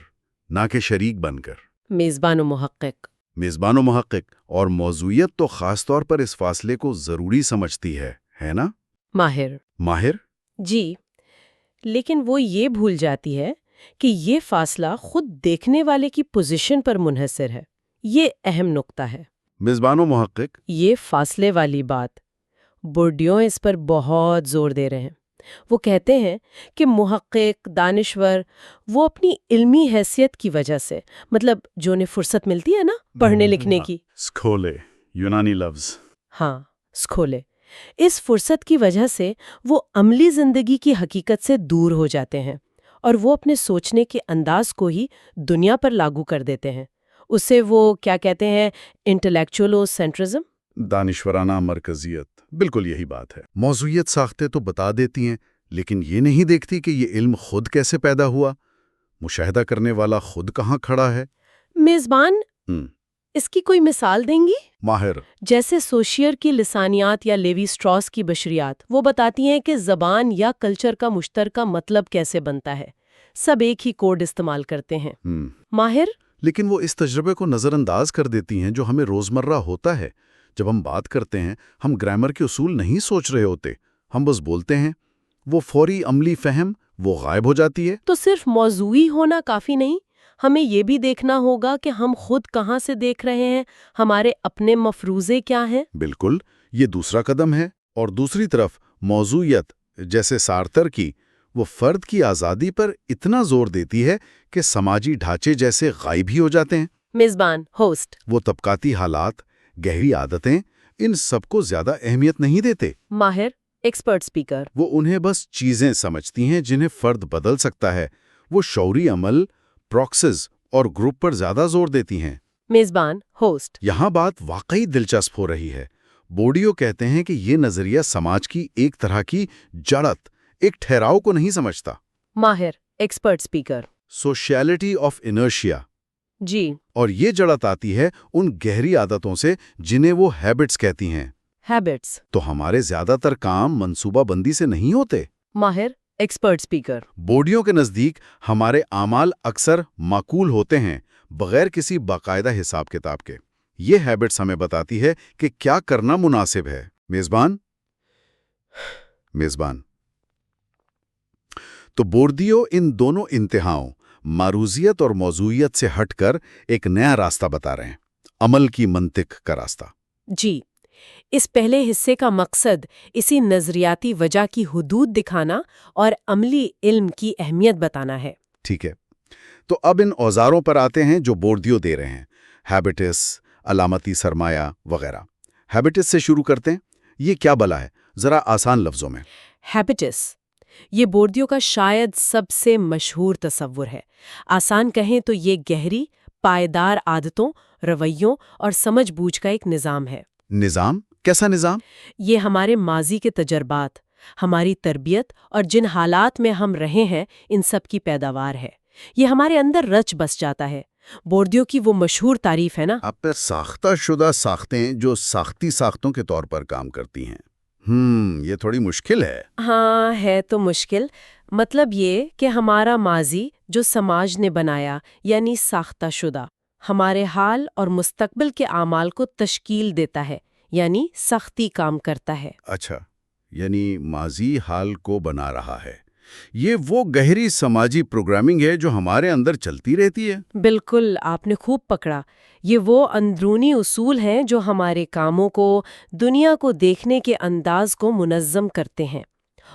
نہ کہ شریک بن کر۔ میزبان و محقق۔ میزبان و محقق اور موضوعیت تو خاص طور پر اس فاصلے کو ضروری سمجھتی ہے نا؟ ماہر ماہر؟ جی، لیکن وہ یہ بھول جاتی ہے کہ یہ فاصلہ خود دیکھنے والے کی پوزیشن پر منحصر ہے۔ یہ اہم نقطہ ہے۔ میزبان و محقق؟ یہ فاصلے والی بات بورڈیو اس پر بہت زور دے رہے ہیں۔ وہ کہتے ہیں کہ محقق، دانشور، وہ اپنی علمی حیثیت کی وجہ سے، مطلب جو انہیں فرصت ملتی ہے نا پڑھنے لکھنے کی، سکھولے، یونانی لفظ۔ ہاں، سکھولے، اس فرصت کی وجہ سے وہ عملی زندگی کی حقیقت سے دور ہو جاتے ہیں اور وہ اپنے سوچنے کے انداز کو ہی دنیا پر لاگو کر دیتے ہیں۔ اسے وہ کیا کہتے ہیں، انٹلیکچولو سینٹرزم؟ دانشورانہ مرکزیت، بالکل یہی بات ہے۔ موضوعیت ساختیں تو بتا دیتی ہیں، لیکن یہ نہیں دیکھتی کہ یہ علم خود کیسے پیدا ہوا، مشاہدہ کرنے والا خود کہاں کھڑا ہے۔ میزبان اس کی کوئی مثال دیں گی؟ ماہر؟ جیسے سوشیر کی لسانیات یا لیوی اسٹراس کی بشریات، وہ بتاتی ہیں کہ زبان یا کلچر کا مشترکہ مطلب کیسے بنتا ہے، سب ایک ہی کوڈ استعمال کرتے ہیں۔ ماہر؟ لیکن وہ اس تجربے کو نظر انداز کر دیتی ہیں جو ہمیں روزمرہ ہوتا ہے۔ جب ہم بات کرتے ہیں، ہم گرامر کے اصول نہیں سوچ رہے ہوتے، ہم بس بولتے ہیں۔ وہ فوری عملی فہم وہ غائب ہو جاتی ہے۔ تو صرف موضوعی ہونا کافی نہیں، ہمیں یہ بھی دیکھنا ہوگا کہ ہم خود کہاں سے دیکھ رہے ہیں، ہمارے اپنے مفروضے کیا ہیں۔ بالکل، یہ دوسرا قدم ہے۔ اور دوسری طرف موضوعیت، جیسے سارتر کی، وہ فرد کی آزادی پر اتنا زور دیتی ہے کہ سماجی ڈھانچے جیسے غائب ہی ہو جاتے ہیں۔ میزبان، ہوسٹ؟ وہ طبقاتی حالات، گہری عادتیں، ان سب کو زیادہ اہمیت نہیں دیتے۔ ماہر، ایکسپرٹ سپیکر؟ وہ انہیں بس چیزیں سمجھتی ہیں جنہیں فرد بدل سکتا ہے۔ وہ شعوری عمل، پروکسز اور گروپ پر زیادہ زور دیتی ہیں۔ میزبان، ہوسٹ؟ یہاں بات واقعی دلچسپ ہو رہی ہے۔ بورڈیو کہتے ہیں کہ یہ نظریہ سماج کی ایک طرح کی جڑت، ایک ٹھہراؤ کو نہیں سمجھتا۔ ماہر، expert speaker? Sociality of inertia. جی۔ اور یہ جڑت آتی ہے ان گہری عادتوں سے جنہیں وہ ہیبٹس کہتی ہیں۔ ہیبٹس؟ تو ہمارے زیادہ تر کام منصوبہ بندی سے نہیں ہوتے۔ ماہر، ایکسپرٹ سپیکر؟ بورڈیو کے نزدیک ہمارے اعمال اکثر معقول ہوتے ہیں، بغیر کسی باقاعدہ حساب کتاب کے۔ یہ ہیبٹس ہمیں بتاتی ہے کہ کیا کرنا مناسب ہے۔ میزبان؟ تو بورڈیو ان دونوں انتہاؤں، معروضیت اور موضوعیت سے ہٹ کر ایک نیا راستہ بتا رہے ہیں، عمل کی منطق کا راستہ۔ جی، اس پہلے حصے کا مقصد اسی نظریاتی وجہ کی حدود دکھانا اور عملی علم کی اہمیت بتانا ہے۔ ٹھیک ہے، تو اب ان اوزاروں پر آتے ہیں جو بورڈیو دے رہے ہیں، ہیبٹس، علامتی سرمایہ وغیرہ۔ ہیبٹس سے شروع کرتے ہیں۔ یہ کیا بلا ہے، ذرا آسان لفظوں میں؟ ہیبٹس یہ بورڈیو کا شاید سب سے مشہور تصور ہے۔ آسان کہیں تو یہ گہری، پائیدار عادتوں، رویوں اور سمجھ بوجھ کا ایک نظام ہے۔ نظام؟ کیسا نظام؟ یہ ہمارے ماضی کے تجربات، ہماری تربیت اور جن حالات میں ہم رہے ہیں، ان سب کی پیداوار ہے۔ یہ ہمارے اندر رچ بس جاتا ہے۔ بورڈیو کی وہ مشہور تعریف ہے نا، آپ پر ساختہ شدہ ساختیں جو ساختی ساختوں کے طور پر کام کرتی ہیں۔ یہ تھوڑی مشکل ہے۔ ہاں، ہے تو مشکل۔ مطلب یہ کہ ہمارا ماضی جو سماج نے بنایا، یعنی ساختہ شدہ، ہمارے حال اور مستقبل کے اعمال کو تشکیل دیتا ہے، یعنی سختی کام کرتا ہے۔ اچھا، یعنی ماضی حال کو بنا رہا ہے۔ یہ وہ گہری سماجی پروگرامنگ ہے جو ہمارے اندر چلتی رہتی ہے۔ بالکل، آپ نے خوب پکڑا۔ یہ وہ اندرونی اصول ہیں جو ہمارے کاموں کو، دنیا کو دیکھنے کے انداز کو منظم کرتے ہیں،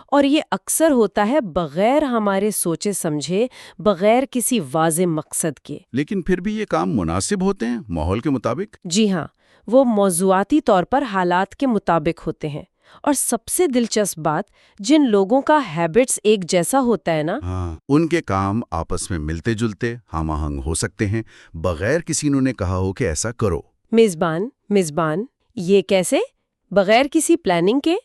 اور یہ اکثر ہوتا ہے بغیر ہمارے سوچے سمجھے، بغیر کسی واضح مقصد کے۔ لیکن پھر بھی یہ کام مناسب ہوتے ہیں ماحول کے مطابق؟ جی ہاں، وہ موضوعاتی طور پر حالات کے مطابق ہوتے ہیں۔ اور سب سے دلچسپ بات، جن لوگوں کا ہیبٹس ایک جیسا ہوتا ہے نا، ان کے کام آپس میں ملتے جلتے، ہم آہنگ ہو سکتے ہیں، بغیر کسی نے کہا ہو کہ ایسا کرو۔ میزبان، یہ کیسے؟ بغیر کسی پلاننگ کے؟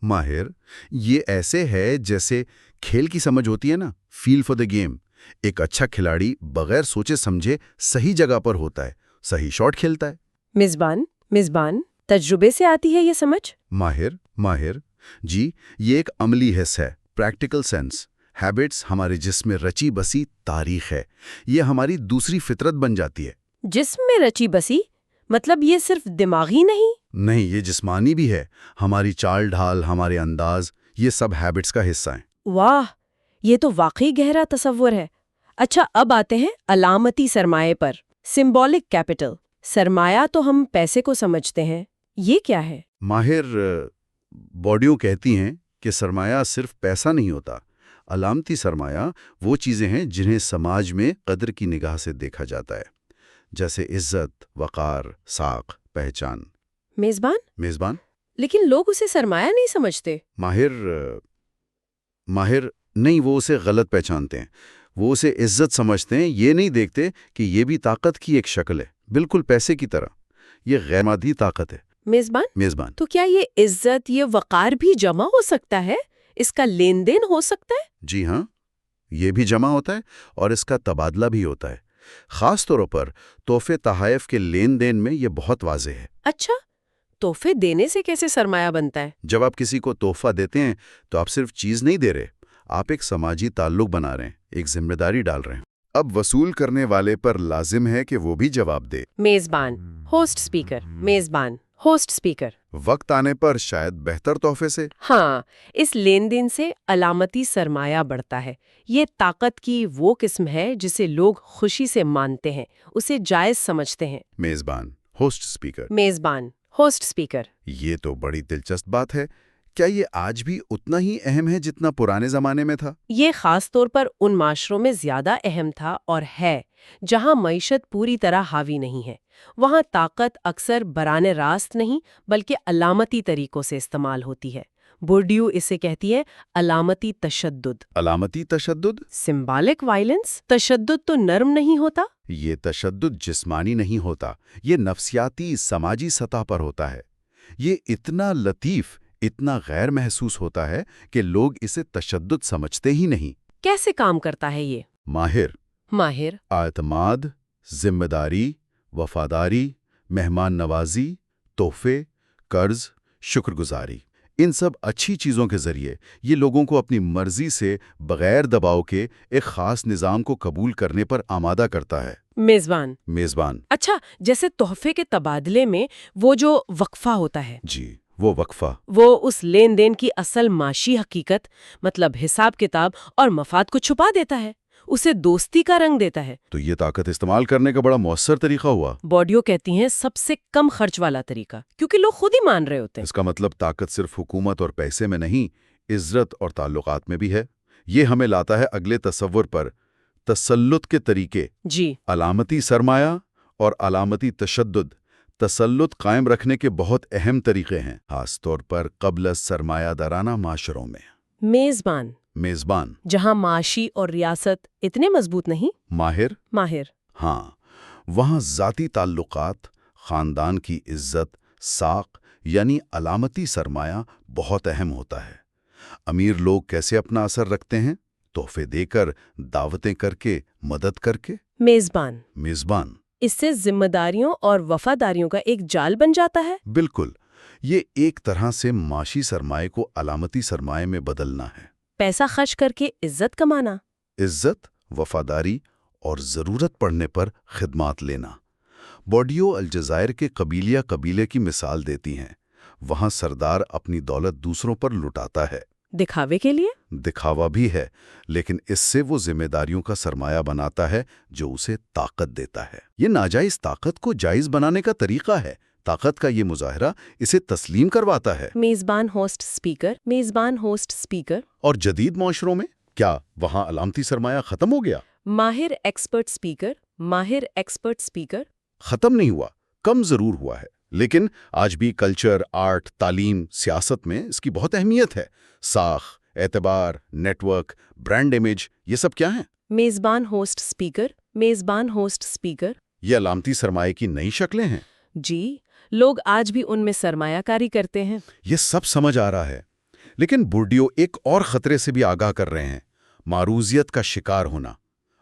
ماہر، یہ ایسے ہے جیسے کھیل کی سمجھ ہوتی ہے نا، فیل فار دا گیم۔ ایک اچھا کھلاڑی بغیر سوچے سمجھے صحیح جگہ پر ہوتا ہے، صحیح شاٹ کھیلتا ہے۔ میزبان، تجربے سے آتی ہے یہ سمجھ؟ ماہر، جی، یہ ایک عملی حص ہے، پریکٹیکل سینس۔ ہیبٹس ہمارے جسم میں رچی بسی تاریخ ہے، یہ ہماری دوسری فطرت بن جاتی ہے۔ جسم میں رچی بسی، مطلب یہ صرف دماغی نہیں؟ نہیں، یہ جسمانی بھی ہے۔ ہماری چال ڈھال، ہمارے انداز، یہ سب ہیبٹس کا حصہ ہیں۔ واہ، یہ تو واقعی گہرا تصور ہے۔ اچھا، اب آتے ہیں علامتی سرمایہ پر۔ سمبولک کیپٹل، سرمایہ تو ہم پیسے کو سمجھتے ہیں، یہ کیا ہے؟ ماہر باڈیوں کہتی ہیں کہ سرمایہ صرف پیسہ نہیں ہوتا۔ علامتی سرمایہ وہ چیزیں ہیں جنہیں سماج میں قدر کی نگاہ سے دیکھا جاتا ہے، جیسے عزت، وقار، ساکھ، پہچان۔ میزبان؟ لیکن لوگ اسے سرمایہ نہیں سمجھتے۔ ماہر نہیں، وہ اسے غلط پہچانتے ہیں۔ وہ اسے عزت سمجھتے ہیں، یہ نہیں دیکھتے کہ یہ بھی طاقت کی ایک شکل ہے، بالکل پیسے کی طرح۔ یہ غیر مادی طاقت ہے۔ میزبان تو کیا یہ عزت، یہ وقار بھی جمع ہو سکتا ہے؟ اس کا لین دین ہو سکتا ہے؟ جی ہاں، یہ بھی جمع ہوتا ہے اور اس کا تبادلہ بھی ہوتا ہے۔ خاص طور پر تحفے تحائف کے لین دین میں یہ بہت واضح ہے۔ اچھا، تحفے دینے سے کیسے سرمایہ بنتا ہے؟ جب آپ کسی کو تحفہ دیتے ہیں تو آپ صرف چیز نہیں دے رہے، آپ ایک سماجی تعلق بنا رہے ہیں، ایک ذمہ داری ڈال رہے ہیں۔ اب وصول کرنے والے پر لازم ہے کہ وہ بھی جواب دے۔ میزبان، ہوسٹ اسپیکر، میزبان، ہوسٹ اسپیکر۔ وقت آنے پر شاید بہتر تحفے سے۔ ہاں، اس لین دین سے علامتی سرمایہ بڑھتا ہے۔ یہ طاقت کی وہ قسم ہے جسے لوگ خوشی سے مانتے ہیں، اسے جائز سمجھتے ہیں۔ میزبان، ہوسٹ اسپیکر۔ میزبان، ہوسٹ اسپیکر۔ یہ تو بڑی دلچسپ بات ہے۔ کیا یہ آج بھی اتنا ہی اہم ہے جتنا پرانے زمانے میں تھا؟ یہ خاص طور پر ان معاشروں میں زیادہ اہم تھا اور ہے جہاں معیشت پوری طرح حاوی نہیں ہے۔ وہاں طاقت اکثر براہ راست نہیں بلکہ علامتی طریقوں سے استعمال ہوتی ہے۔ بورڈیو اسے کہتی ہے علامتی تشدد۔ علامتی تشدد؟ Symbolic violence. تشدد تو نرم نہیں ہوتا۔ یہ تشدد جسمانی نہیں ہوتا، یہ نفسیاتی، سماجی سطح پر ہوتا ہے۔ یہ اتنا لطیف، اتنا غیر محسوس ہوتا ہے کہ لوگ اسے تشدد سمجھتے ہی نہیں۔ کیسے کام کرتا ہے یہ؟ ماہر اعتماد، ذمہ داری، وفاداری، مہمان نوازی، تحفے، قرض، شکر گزاری، ان سب اچھی چیزوں کے ذریعے یہ لوگوں کو اپنی مرضی سے بغیر دباؤ کے ایک خاص نظام کو قبول کرنے پر آمادہ کرتا ہے۔ میزبان۔ اچھا، جیسے تحفے کے تبادلے میں وہ جو وقفہ ہوتا ہے۔ جی، وہ وقفہ، وہ اس لین دین کی اصل معاشی حقیقت، مطلب حساب کتاب اور مفاد کو چھپا دیتا ہے، اسے دوستی کا رنگ دیتا ہے۔ تو یہ طاقت استعمال کرنے کا بڑا مؤثر طریقہ ہوا۔ بورڈیو کہتی ہیں سب سے کم خرچ والا طریقہ، کیونکہ لوگ خود ہی مان رہے ہوتے ہیں۔ اس کا مطلب طاقت صرف حکومت اور پیسے میں نہیں، عزت اور تعلقات میں بھی ہے۔ یہ ہمیں لاتا ہے اگلے تصور پر، تسلط کے طریقے۔ جی، علامتی سرمایہ اور علامتی تشدد تسلط قائم رکھنے کے بہت اہم طریقے ہیں، خاص طور پر قبل از سرمایہ دارانہ معاشروں میں۔ میزبان، جہاں معاشی اور ریاست اتنے مضبوط نہیں۔ ماہر، ہاں، وہاں ذاتی تعلقات، خاندان کی عزت، ساکھ یعنی علامتی سرمایہ بہت اہم ہوتا ہے۔ امیر لوگ کیسے اپنا اثر رکھتے ہیں؟ تحفے دے کر، دعوتیں کر کے، مدد کر کے۔ میزبان، اس سے ذمہ داریوں اور وفاداریوں کا ایک جال بن جاتا ہے۔ بالکل، یہ ایک طرح سے معاشی سرمایہ کو علامتی سرمایہ میں بدلنا ہے۔ پیسہ خرچ کر کے عزت کمانا۔ عزت، وفاداری اور ضرورت پڑنے پر خدمات لینا۔ بورڈیو الجزائر کے قبیلے کی مثال دیتی ہیں۔ وہاں سردار اپنی دولت دوسروں پر لٹاتا ہے۔ دکھاوے کے لیے؟ دکھاوا بھی ہے، لیکن اس سے وہ ذمہ داریوں کا سرمایہ بناتا ہے جو اسے طاقت دیتا ہے۔ یہ ناجائز طاقت کو جائز بنانے کا طریقہ ہے۔ طاقت کا یہ مظاہرہ اسے تسلیم کرواتا ہے۔ میزبان ہوسٹ اسپیکر۔ اور جدید معاشروں میں کیا وہاں علامتی سرمایہ ختم ہو گیا؟ ماہر ایکسپرٹ اسپیکر۔ ختم نہیں ہوا، کم ضرور ہوا ہے، لیکن آج بھی کلچر، آرٹ، تعلیم، سیاست میں اس کی بہت اہمیت ہے۔ ساکھ، اعتبار، نیٹ ورک، برانڈ امیج، یہ سب کیا ہیں؟ میزبان ہوسٹ اسپیکر۔ یہ علامتی سرمایہ کی نئی شکلیں ہیں۔ جی، لوگ آج بھی ان میں سرمایہ کاری کرتے ہیں۔ یہ سب سمجھ آ رہا ہے، لیکن بورڈیو ایک اور خطرے سے بھی آگاہ کر رہے ہیں، معروضیت کا شکار ہونا،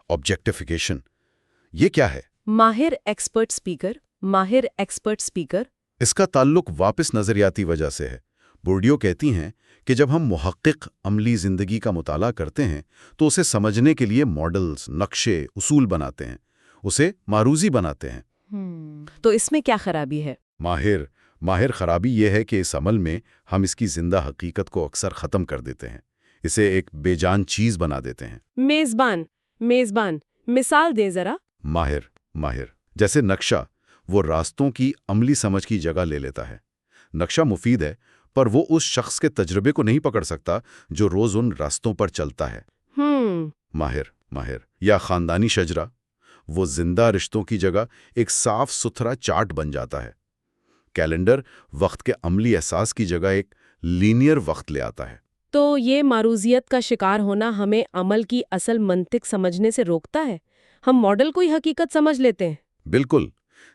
آبجیکٹیفیکیشن۔ یہ کیا ہے؟ ماہر ایکسپرٹ اسپیکر۔ اس کا تعلق واپس نظریاتی وجہ سے ہے۔ بورڈیو کہتی ہیں کہ جب ہم محقق عملی زندگی کا مطالعہ کرتے ہیں تو اسے سمجھنے کے لیے ماڈلز، نقشے، اصول بناتے ہیں، اسے معروضی بناتے ہیں۔ تو اس میں کیا خرابی ہے؟ ماہر خرابی یہ ہے کہ اس عمل میں ہم اس کی زندہ حقیقت کو اکثر ختم کر دیتے ہیں، اسے ایک بے جان چیز بنا دیتے ہیں۔ میزبان مثال دیں ذرا۔ ماہر جیسے نقشہ، وہ راستوں کی عملی سمجھ کی جگہ لے لیتا ہے۔ نقشہ مفید ہے، پر وہ اس شخص کے تجربے کو نہیں پکڑ سکتا جو روز ان راستوں پر چلتا ہے۔ ماہر یا خاندانی شجرہ، وہ زندہ رشتوں کی جگہ ایک صاف ستھرا چارٹ بن جاتا ہے۔ کیلنڈر وقت کے عملی احساس کی جگہ ایک لینئر وقت لے آتا ہے۔ تو یہ معروضیت کا شکار ہونا ہمیں عمل کی اصل منطق سمجھنے سے روکتا ہے؟ ہم ماڈل کو ہی حقیقت سمجھ لیتے ہیں؟ بالکل،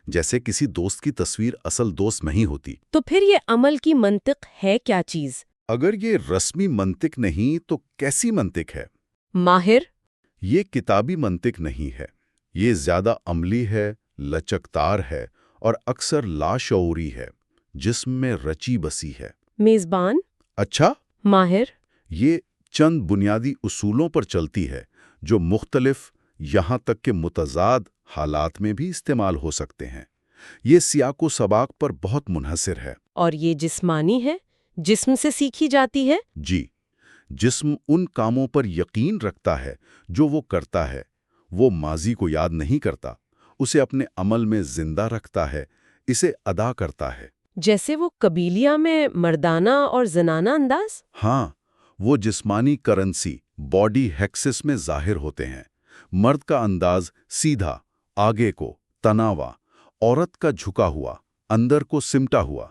جیسے کسی دوست کی تصویر اصل دوست نہیں ہوتی۔ تو پھر یہ عمل کی منطق ہے کیا چیز؟ اگر یہ رسمی منطق نہیں تو کیسی منطق ہے؟ ماہر یہ کتابی منطق نہیں ہے، یہ زیادہ عملی ہے، لچکدار ہے اور اکثر لاشعوری ہے، جسم میں رچی بسی ہے۔ میزبان اچھا، ماہر یہ چند بنیادی اصولوں پر چلتی ہے جو مختلف یہاں تک کہ متضاد حالات میں بھی استعمال ہو سکتے ہیں۔ یہ سیاق و سباق پر بہت منحصر ہے۔ اور یہ جسمانی ہے، جسم سے سیکھی جاتی ہے؟ جی، جسم ان کاموں پر یقین رکھتا ہے جو وہ کرتا ہے، وہ ماضی کو یاد نہیں کرتا، اسے اپنے عمل میں زندہ رکھتا ہے، اسے ادا کرتا ہے۔ جیسے وہ قبیلیہ میں مردانہ اور زنانہ انداز؟ ہاں، وہ جسمانی کرنسی باڈی ہیکسس میں ظاہر ہوتے ہیں۔ مرد کا انداز سیدھا، آگے کو تناوا، عورت کا جھکا ہوا، اندر کو سمٹا ہوا۔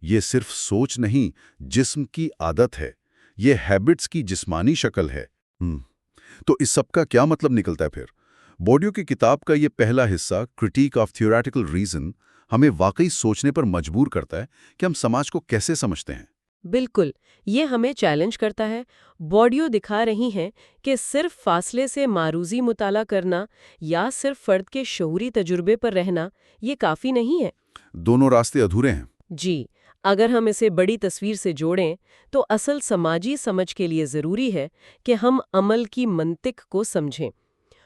یہ صرف سوچ نہیں، جسم کی عادت ہے، یہ ہیبٹس کی جسمانی شکل ہے۔ تو اس سب کا کیا مطلب نکلتا ہے پھر؟ بورڈیو کی کتاب کا یہ پہلا حصہ کرٹیک آف تھیوریٹیکل ریزن ہمیں واقعی سوچنے پر مجبور کرتا ہے کہ ہم سماج کو کیسے سمجھتے ہیں۔ بالکل، یہ ہمیں چیلنج کرتا ہے۔ بورڈیو دکھا رہی ہیں کہ صرف فاصلے سے معروضی مطالعہ کرنا یا صرف فرد کے شعوری تجربے پر رہنا یہ کافی نہیں ہے۔ دونوں راستے ادھورے ہیں۔ جی، اگر ہم اسے بڑی تصویر سے جوڑیں تو اصل سماجی سمجھ کے لیے ضروری ہے کہ ہم عمل کی منطق کو سمجھیں،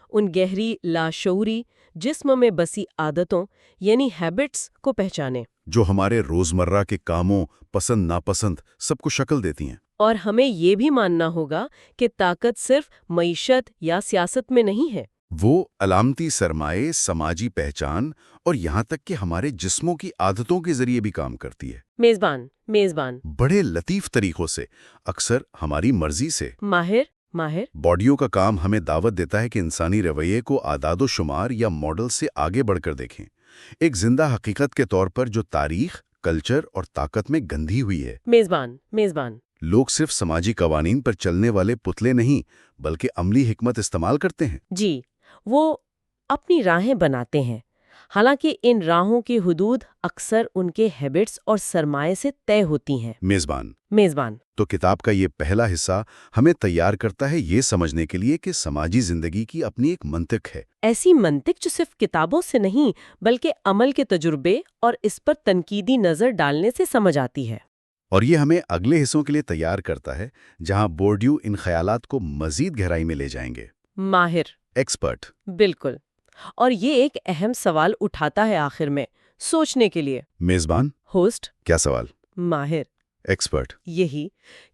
ان گہری لاشعوری جسم میں بسی عادتوں یعنی ہیبٹس کو پہچانیں جو ہمارے روزمرہ کے کاموں، پسند ناپسند سب کو شکل دیتی ہیں۔ اور ہمیں یہ بھی ماننا ہوگا کہ طاقت صرف معیشت یا سیاست میں نہیں ہے۔ وہ علامتی سرمائے، سماجی پہچان اور یہاں تک کہ ہمارے جسموں کی عادتوں کے ذریعے بھی کام کرتی ہے۔ میزبان بڑے لطیف طریقوں سے، اکثر ہماری مرضی سے۔ ماہر بورڈیو کا کام ہمیں دعوت دیتا ہے کہ انسانی رویے کو اعداد و شمار یا ماڈل سے آگے بڑھ کر دیکھیں، ایک زندہ حقیقت کے طور پر جو تاریخ، کلچر اور طاقت میں گندھی ہوئی ہے۔ میزبان لوگ صرف سماجی قوانین پر چلنے والے پتلے نہیں بلکہ عملی حکمت استعمال کرتے ہیں۔ جی، وہ اپنی راہیں بناتے ہیں، حالانکہ ان راہوں کی حدود اکثر ان کے ہیبٹس اور سرمائے سے طے ہوتی ہیں۔ میزبان تو کتاب کا یہ پہلا حصہ ہمیں تیار کرتا ہے یہ سمجھنے کے لیے کہ سماجی زندگی کی اپنی ایک منطق ہے، ایسی منطق جو صرف کتابوں سے نہیں بلکہ عمل کے تجربے اور اس پر تنقیدی نظر ڈالنے سے سمجھ آتی ہے۔ اور یہ ہمیں اگلے حصوں کے لیے تیار کرتا ہے جہاں بورڈیو ان خیالات کو مزید گہرائی میں لے جائیں گے۔ ماہر ایکسپرٹ بالکل، اور یہ ایک اہم سوال اٹھاتا ہے آخر میں سوچنے کے لیے۔ میزبان ہوسٹ کیا سوال؟ ماہر ایکسپرٹ یہی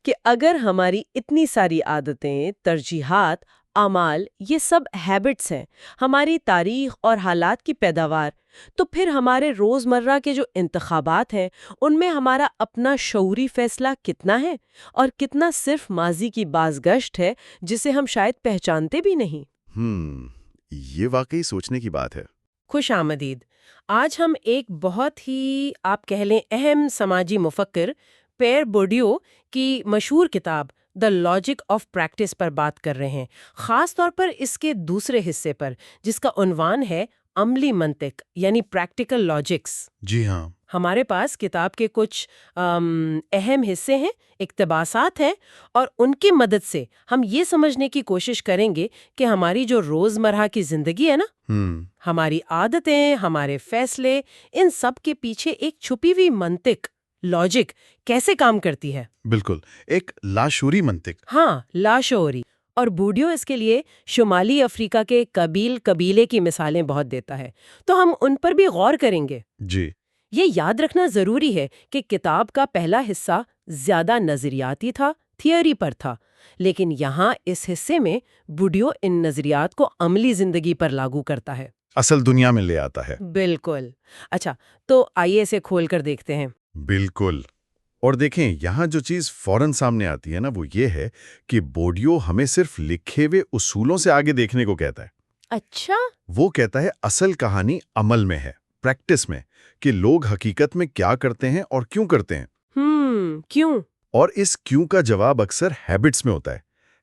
کہ اگر ہماری اتنی ساری عادتیں، ترجیحات، اعمال یہ سب ہیبٹس ہیں، ہماری تاریخ اور حالات کی پیداوار، تو پھر ہمارے روزمرہ کے جو انتخابات ہیں ان میں ہمارا اپنا شعوری فیصلہ کتنا ہے اور کتنا صرف ماضی کی بازگشت ہے جسے ہم شاید پہچانتے بھی نہیں۔ یہ واقعی سوچنے کی بات ہے۔ خوش آمدید۔ آج ہم ایک بہت ہی آپ کہہ لیں اہم سماجی مفکر پیئر بورڈیو کی مشہور کتاب دی لاجک آف پریکٹس پر بات کر رہے ہیں، خاص طور پر اس کے دوسرے حصے پر جس کا عنوان ہے عملی منطق یعنی پریکٹیکل لاجکس۔ جی ہاں، ہمارے پاس کتاب کے کچھ اہم حصے ہیں، اقتباسات ہیں، اور ان کی مدد سے ہم یہ سمجھنے کی کوشش کریں گے کہ ہماری جو روزمرہ کی زندگی ہے نا، ہماری عادتیں، ہمارے فیصلے، ان سب کے پیچھے ایک چھپی ہوئی منطق، لاجک کیسے کام کرتی ہے۔ بالکل، ایک لاشعوری منطق۔ ہاں، لاشعوری، اور بوڈیو اس کے لیے شمالی افریقہ کے قبیلے کی مثالیں بہت دیتا ہے، تو ہم ان پر بھی غور کریں گے۔ جی، یہ یاد رکھنا ضروری ہے کہ کتاب کا پہلا حصہ زیادہ نظریاتی تھا، تھیوری پر تھا، لیکن یہاں اس حصے میں بوڈیو ان نظریات کو عملی زندگی پر لاگو کرتا ہے، اصل دنیا میں لے آتا ہے۔ بالکل۔ اچھا، تو آئیے اسے کھول کر دیکھتے ہیں۔ بالکل۔ اور دیکھیں، یہاں جو چیز فوراً سامنے آتی ہے نا، وہ یہ ہے کہ بوڈیو ہمیں صرف لکھے ہوئے اصولوں سے آگے دیکھنے کو کہتا ہے۔ اچھا، وہ کہتا ہے اصل کہانی عمل میں ہے، پریکٹس میں، کہ لوگ حقیقت میں کیا کرتے ہیں اور کیوں کرتے ہیں۔ کیوں؟ اور اس کیوں کا جواب اکثر ہیبٹس میں ہوتا ہے،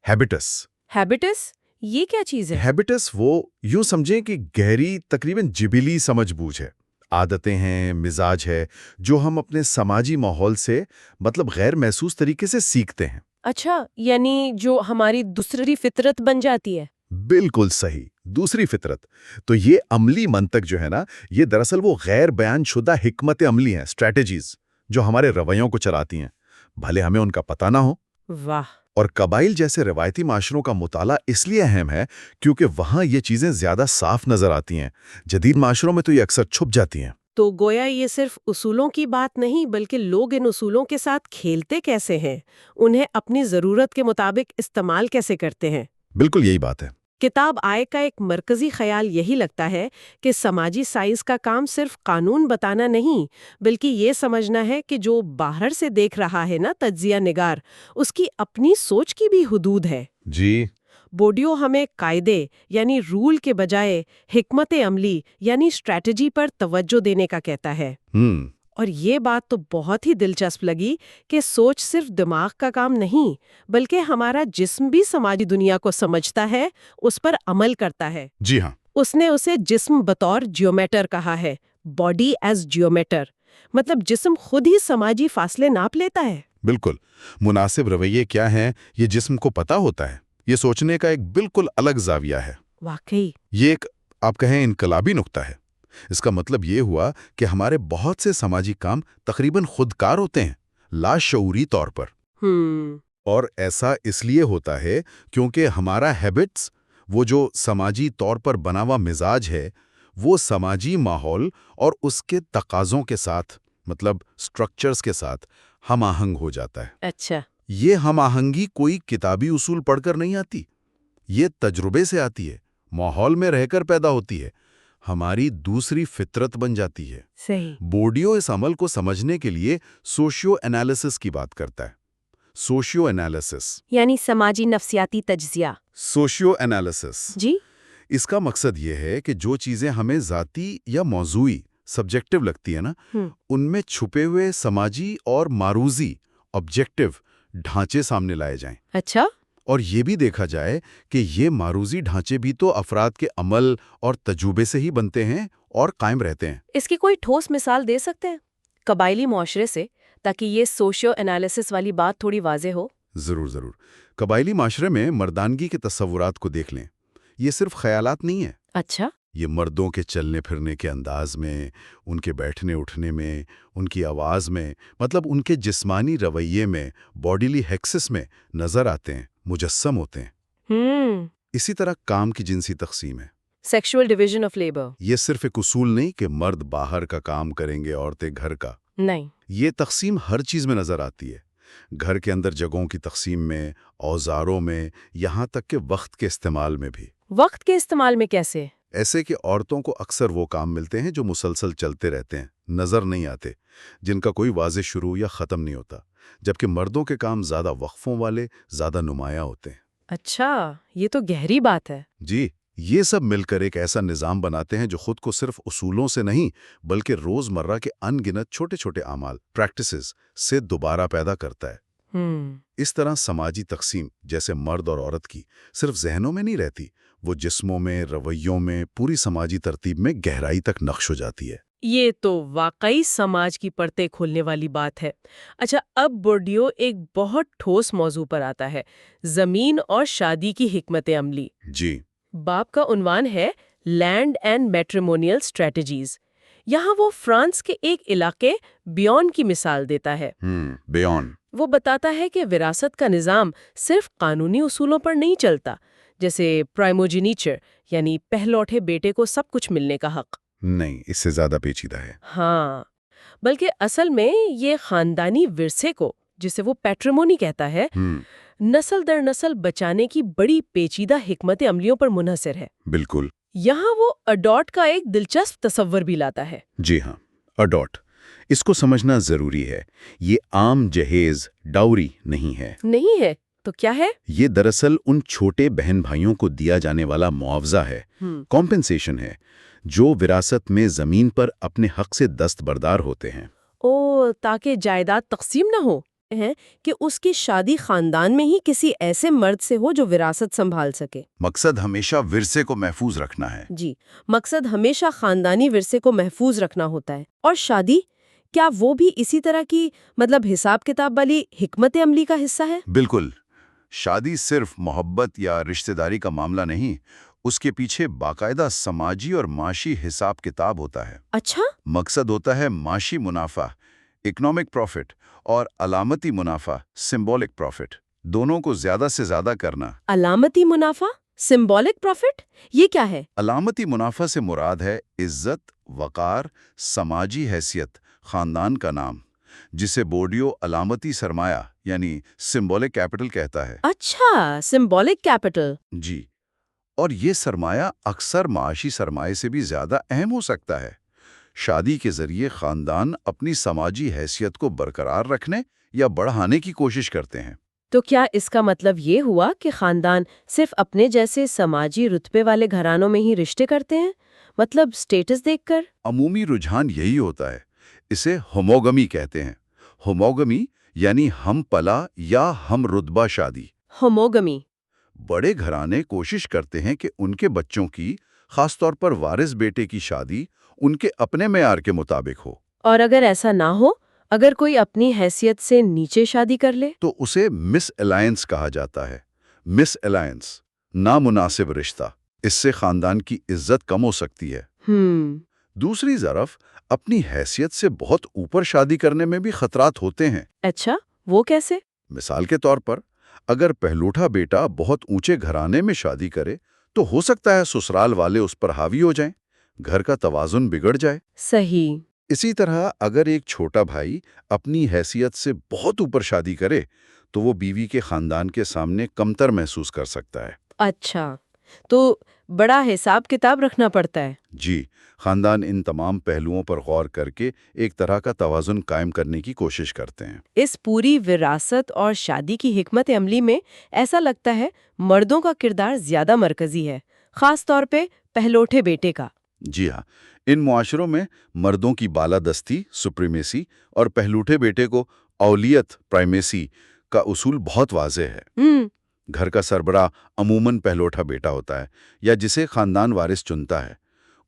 ہیبٹس۔ ہیبٹس یہ کیا چیز ہے؟ ہیبٹس وہ یوں سمجھیں کہ گہری تقریباً جبلی سمجھ بوجھ ہے، عادتیں ہیں، مزاج ہے، جو ہم اپنے سماجی ماحول سے مطلب غیر محسوس طریقے سے سیکھتے ہیں۔ اچھا، یعنی جو ہماری دوسری فطرت بن جاتی ہے۔ بالکل صحیح، دوسری فطرت۔ تو یہ عملی منطق جو ہے نا، یہ دراصل وہ غیر بیان شدہ حکمت عملی ہیں، اسٹریٹجیز، جو ہمارے رویوں کو چلاتی ہیں، بھلے ہمیں ان کا پتہ نہ ہو۔ واہ! اور قبائل جیسے روایتی معاشروں کا مطالعہ اس لیے اہم ہے کیونکہ وہاں یہ چیزیں زیادہ صاف نظر آتی ہیں۔ جدید معاشروں میں تو یہ اکثر چھپ جاتی ہیں۔ تو گویا یہ صرف اصولوں کی بات نہیں، بلکہ لوگ ان اصولوں کے ساتھ کھیلتے کیسے ہیں، انہیں اپنی ضرورت کے مطابق استعمال کیسے کرتے ہیں۔ بالکل یہی بات ہے۔ کتاب آئے کا ایک مرکزی خیال یہی لگتا ہے کہ سماجی سائنس کا کام صرف قانون بتانا نہیں، بلکہ یہ سمجھنا ہے کہ جو باہر سے دیکھ رہا ہے نا تجزیہ نگار، اس کی اپنی سوچ کی بھی حدود ہے۔ جی، بوڈیو ہمیں قاعدے یعنی رول کے بجائے حکمت عملی یعنی اسٹریٹجی پر توجہ دینے کا کہتا ہے۔ اور یہ بات تو بہت ہی دلچسپ لگی کہ سوچ صرف دماغ کا کام نہیں، بلکہ ہمارا جسم بھی سماجی دنیا کو سمجھتا ہے، اس پر عمل کرتا ہے۔ جی ہاں۔ اس نے اسے جسم بطور جیومیٹر کہا ہے، باڈی ایز جیومیٹر، مطلب جسم خود ہی سماجی فاصلے ناپ لیتا ہے۔ بالکل۔ مناسب رویے کیا ہیں، یہ جسم کو پتہ ہوتا ہے۔ یہ سوچنے کا ایک بالکل الگ زاویہ ہے۔ واقعی یہ ایک آپ کہیں انقلابی نقطہ ہے۔ اس کا مطلب یہ ہوا کہ ہمارے بہت سے سماجی کام تقریباً خودکار ہوتے ہیں، لاشعوری طور پر۔ اور ایسا اس لیے ہوتا ہے کیونکہ ہمارا ہیبٹس، وہ جو سماجی طور پر بنا ہوا مزاج ہے، وہ سماجی ماحول اور اس کے تقاضوں کے ساتھ مطلب سٹرکچرز کے ساتھ ہم آہنگ ہو جاتا ہے۔ اچھا، یہ ہم آہنگی کوئی کتابی اصول پڑھ کر نہیں آتی، یہ تجربے سے آتی ہے، ماحول میں رہ کر پیدا ہوتی ہے، ہماری دوسری فطرت بن جاتی ہے۔ صحیح۔ بوڈیو اس عمل کو سمجھنے کے لیے سوشیو انالیسس کی بات کرتا ہے۔ سوشیو انالیسس یعنی سماجی نفسیاتی تجزیہ۔ سوشیو انالیسس جی، اس کا مقصد یہ ہے کہ جو چیزیں ہمیں ذاتی یا موضوعی سبجیکٹو لگتی ہے نا، ان میں چھپے ہوئے سماجی اور معروضی آبجیکٹو ڈھانچے سامنے لائے جائیں۔ اچھا، اور یہ بھی دیکھا جائے کہ یہ معروضی ڈھانچے بھی تو افراد کے عمل اور تجربے سے ہی بنتے ہیں اور قائم رہتے ہیں۔ اس کی کوئی ٹھوس مثال دے سکتے ہیں قبائلی معاشرے سے، تاکہ یہ سوشیو انالیسس والی بات تھوڑی واضح ہو؟ ضرور ضرور۔ قبائلی معاشرے میں مردانگی کے تصورات کو دیکھ لیں۔ یہ صرف خیالات نہیں ہیں۔ اچھا، یہ مردوں کے چلنے پھرنے کے انداز میں، ان کے بیٹھنے اٹھنے میں، ان کی آواز میں، مطلب ان کے جسمانی رویے میں، باڈیلی ہیکسس میں نظر آتے ہیں، مجسم ہوتے ہیں۔ اسی طرح کام کی جنسی تقسیم ہے۔ Sexual division of labour. یہ صرف ایک اصول نہیں کہ مرد باہر کا کام کریں گے، عورتیں گھر کا۔ نہیں، یہ تقسیم ہر چیز میں نظر آتی ہے۔ گھر کے اندر جگہوں کی تقسیم میں، اوزاروں میں، یہاں تک کہ وقت کے استعمال میں بھی۔ وقت کے استعمال میں کیسے؟ ایسے کہ عورتوں کو اکثر وہ کام ملتے ہیں جو مسلسل چلتے رہتے ہیں، نظر نہیں آتے، جن کا کوئی واضح شروع یا ختم نہیں ہوتا، جبکہ مردوں کے کام زیادہ وقفوں والے، زیادہ نمایاں ہوتے ہیں۔ اچھا، یہ تو گہری بات ہے۔ جی، یہ سب مل کر ایک ایسا نظام بناتے ہیں جو خود کو صرف اصولوں سے نہیں بلکہ روزمرہ کے ان گنت چھوٹے چھوٹے اعمال، پریکٹسز سے دوبارہ پیدا کرتا ہے۔ اس طرح سماجی تقسیم جیسے مرد اور عورت کی صرف ذہنوں میں نہیں رہتی، وہ جسموں میں، رویوں میں، پوری سماجی ترتیب میں گہرائی تک نقش ہو جاتی ہے۔ یہ تو واقعی سماج کی پرتیں کھولنے والی بات ہے۔ اچھا، اب بورڈیو ایک بہت ٹھوس موضوع پر آتا ہے، زمین اور شادی کی حکمت عملی۔ جی، باب کا عنوان ہے لینڈ اینڈ میٹریمونیل اسٹریٹجیز۔ یہاں وہ فرانس کے ایک علاقے بیون کی مثال دیتا ہے۔ بیون وہ بتاتا ہے کہ وراثت کا نظام صرف قانونی اصولوں پر نہیں چلتا، جیسے پرائموجینیچر یعنی پہلوٹے بیٹے کو سب کچھ ملنے کا حق۔ نہیں، اس سے زیادہ پیچیدہ ہے۔ ہاں، بلکہ اصل میں یہ خاندانی ورثے کو، جسے وہ پیٹریمونی کہتا ہے، نسل در نسل بچانے کی بڑی پیچیدہ حکمت عملیوں پر منحصر ہے۔ بالکل۔ یہاں وہ اڈاٹ کا ایک دلچسپ تصور بھی لاتا ہے۔ جی ہاں، اڈاٹ، اس کو سمجھنا ضروری ہے۔ یہ عام جہیز، ڈاوری نہیں ہے۔ نہیں ہے تو کیا ہے؟ یہ دراصل ان چھوٹے بہن بھائیوں کو دیا جانے والا معاوضہ ہے، کمپنسیشن ہے، جو وراثت میں زمین پر اپنے حق سے دستبردار ہوتے ہیں۔ تاکہ جائیداد تقسیم نہ ہو ہے کہ اس کی شادی خاندان میں ہی کسی ایسے مرد سے ہو جو وراثت سنبھال سکے۔ مقصد ہمیشہ ورثے کو محفوظ رکھنا ہے۔ جی، مقصد ہمیشہ خاندانی ورثے کو محفوظ رکھنا ہوتا ہے۔ اور شادی، کیا وہ بھی اسی طرح کی حساب کتاب والی حکمت عملی کا حصہ ہے؟ بالکل۔ شادی صرف محبت یا رشتہ داری کا معاملہ نہیں، اس کے پیچھے باقاعدہ سماجی اور معاشی حساب کتاب ہوتا ہے۔ اچھا؟ مقصد ہوتا ہے معاشی منافع، اکنامک پروفٹ، اور علامتی منافع، سمبولک پروفٹ، دونوں کو زیادہ سے زیادہ کرنا۔ علامتی منافع، سمبولک پروفٹ، یہ کیا ہے؟ علامتی منافع سے مراد ہے عزت، وقار، سماجی حیثیت، خاندان کا نام، جسے بورڈیو علامتی سرمایہ یعنی سمبولک کیپٹل کہتا ہے۔ اچھا، سمبولک کیپٹل۔ جی، اور یہ سرمایہ اکثر معاشی سرمایہ سے بھی زیادہ اہم ہو سکتا ہے۔ شادی کے ذریعے خاندان اپنی سماجی حیثیت کو برقرار رکھنے یا بڑھانے کی کوشش کرتے ہیں۔ تو کیا اس کا مطلب یہ ہوا کہ خاندان صرف اپنے جیسے سماجی رتبے والے گھرانوں میں ہی رشتے کرتے ہیں؟ سٹیٹس دیکھ کر؟ عمومی رجحان یہی ہوتا ہے۔ اسے ہوموگمی کہتے ہیں۔ ہوموگمی یعنی ہم پلا یا ہم رتبہ شادی۔ ہوموگمی۔ بڑے گھرانے کوشش کرتے ہیں کہ ان کے بچوں کی، خاص طور پر وارث بیٹے کی شادی ان کے اپنے معیار کے مطابق ہو۔ اور اگر ایسا نہ ہو، اگر کوئی اپنی حیثیت سے نیچے شادی کر لے؟ تو اسے مس الائنس کہا جاتا ہے۔ مس الائنس، نامناسب رشتہ۔ اس سے خاندان کی عزت کم ہو سکتی ہے۔ دوسری طرف اپنی حیثیت سے بہت اوپر شادی کرنے میں بھی خطرات ہوتے ہیں۔ اچھا، وہ کیسے؟ مثال کے طور پر، اگر پہلوٹا بیٹا بہت اونچے گھرانے میں شادی کرے تو ہو سکتا ہے سسرال والے اس پر حاوی ہو جائیں، گھر کا توازن بگڑ جائے۔ صحیح۔ اسی طرح اگر ایک چھوٹا بھائی اپنی حیثیت سے بہت اوپر شادی کرے تو وہ بیوی کے خاندان کے سامنے کمتر محسوس کر سکتا ہے۔ اچھا، تو بڑا حساب کتاب رکھنا پڑتا ہے۔ جی، خاندان ان تمام پہلوؤں پر غور کر کے ایک طرح کا توازن قائم کرنے کی کوشش کرتے ہیں۔ اس پوری وراثت اور شادی کی حکمت عملی میں ایسا لگتا ہے مردوں کا کردار زیادہ مرکزی ہے، خاص طور پہ پہلوٹے بیٹے کا۔ جی ہاں، ان معاشروں میں مردوں کی بالادستی، سپریمیسی، اور پہلوٹے بیٹے کو اولیت، پرائمیسی کا اصول بہت واضح ہے۔ گھر کا سربراہ عموماً پہلوٹا بیٹا ہوتا ہے یا جسے خاندان وارث چنتا ہے۔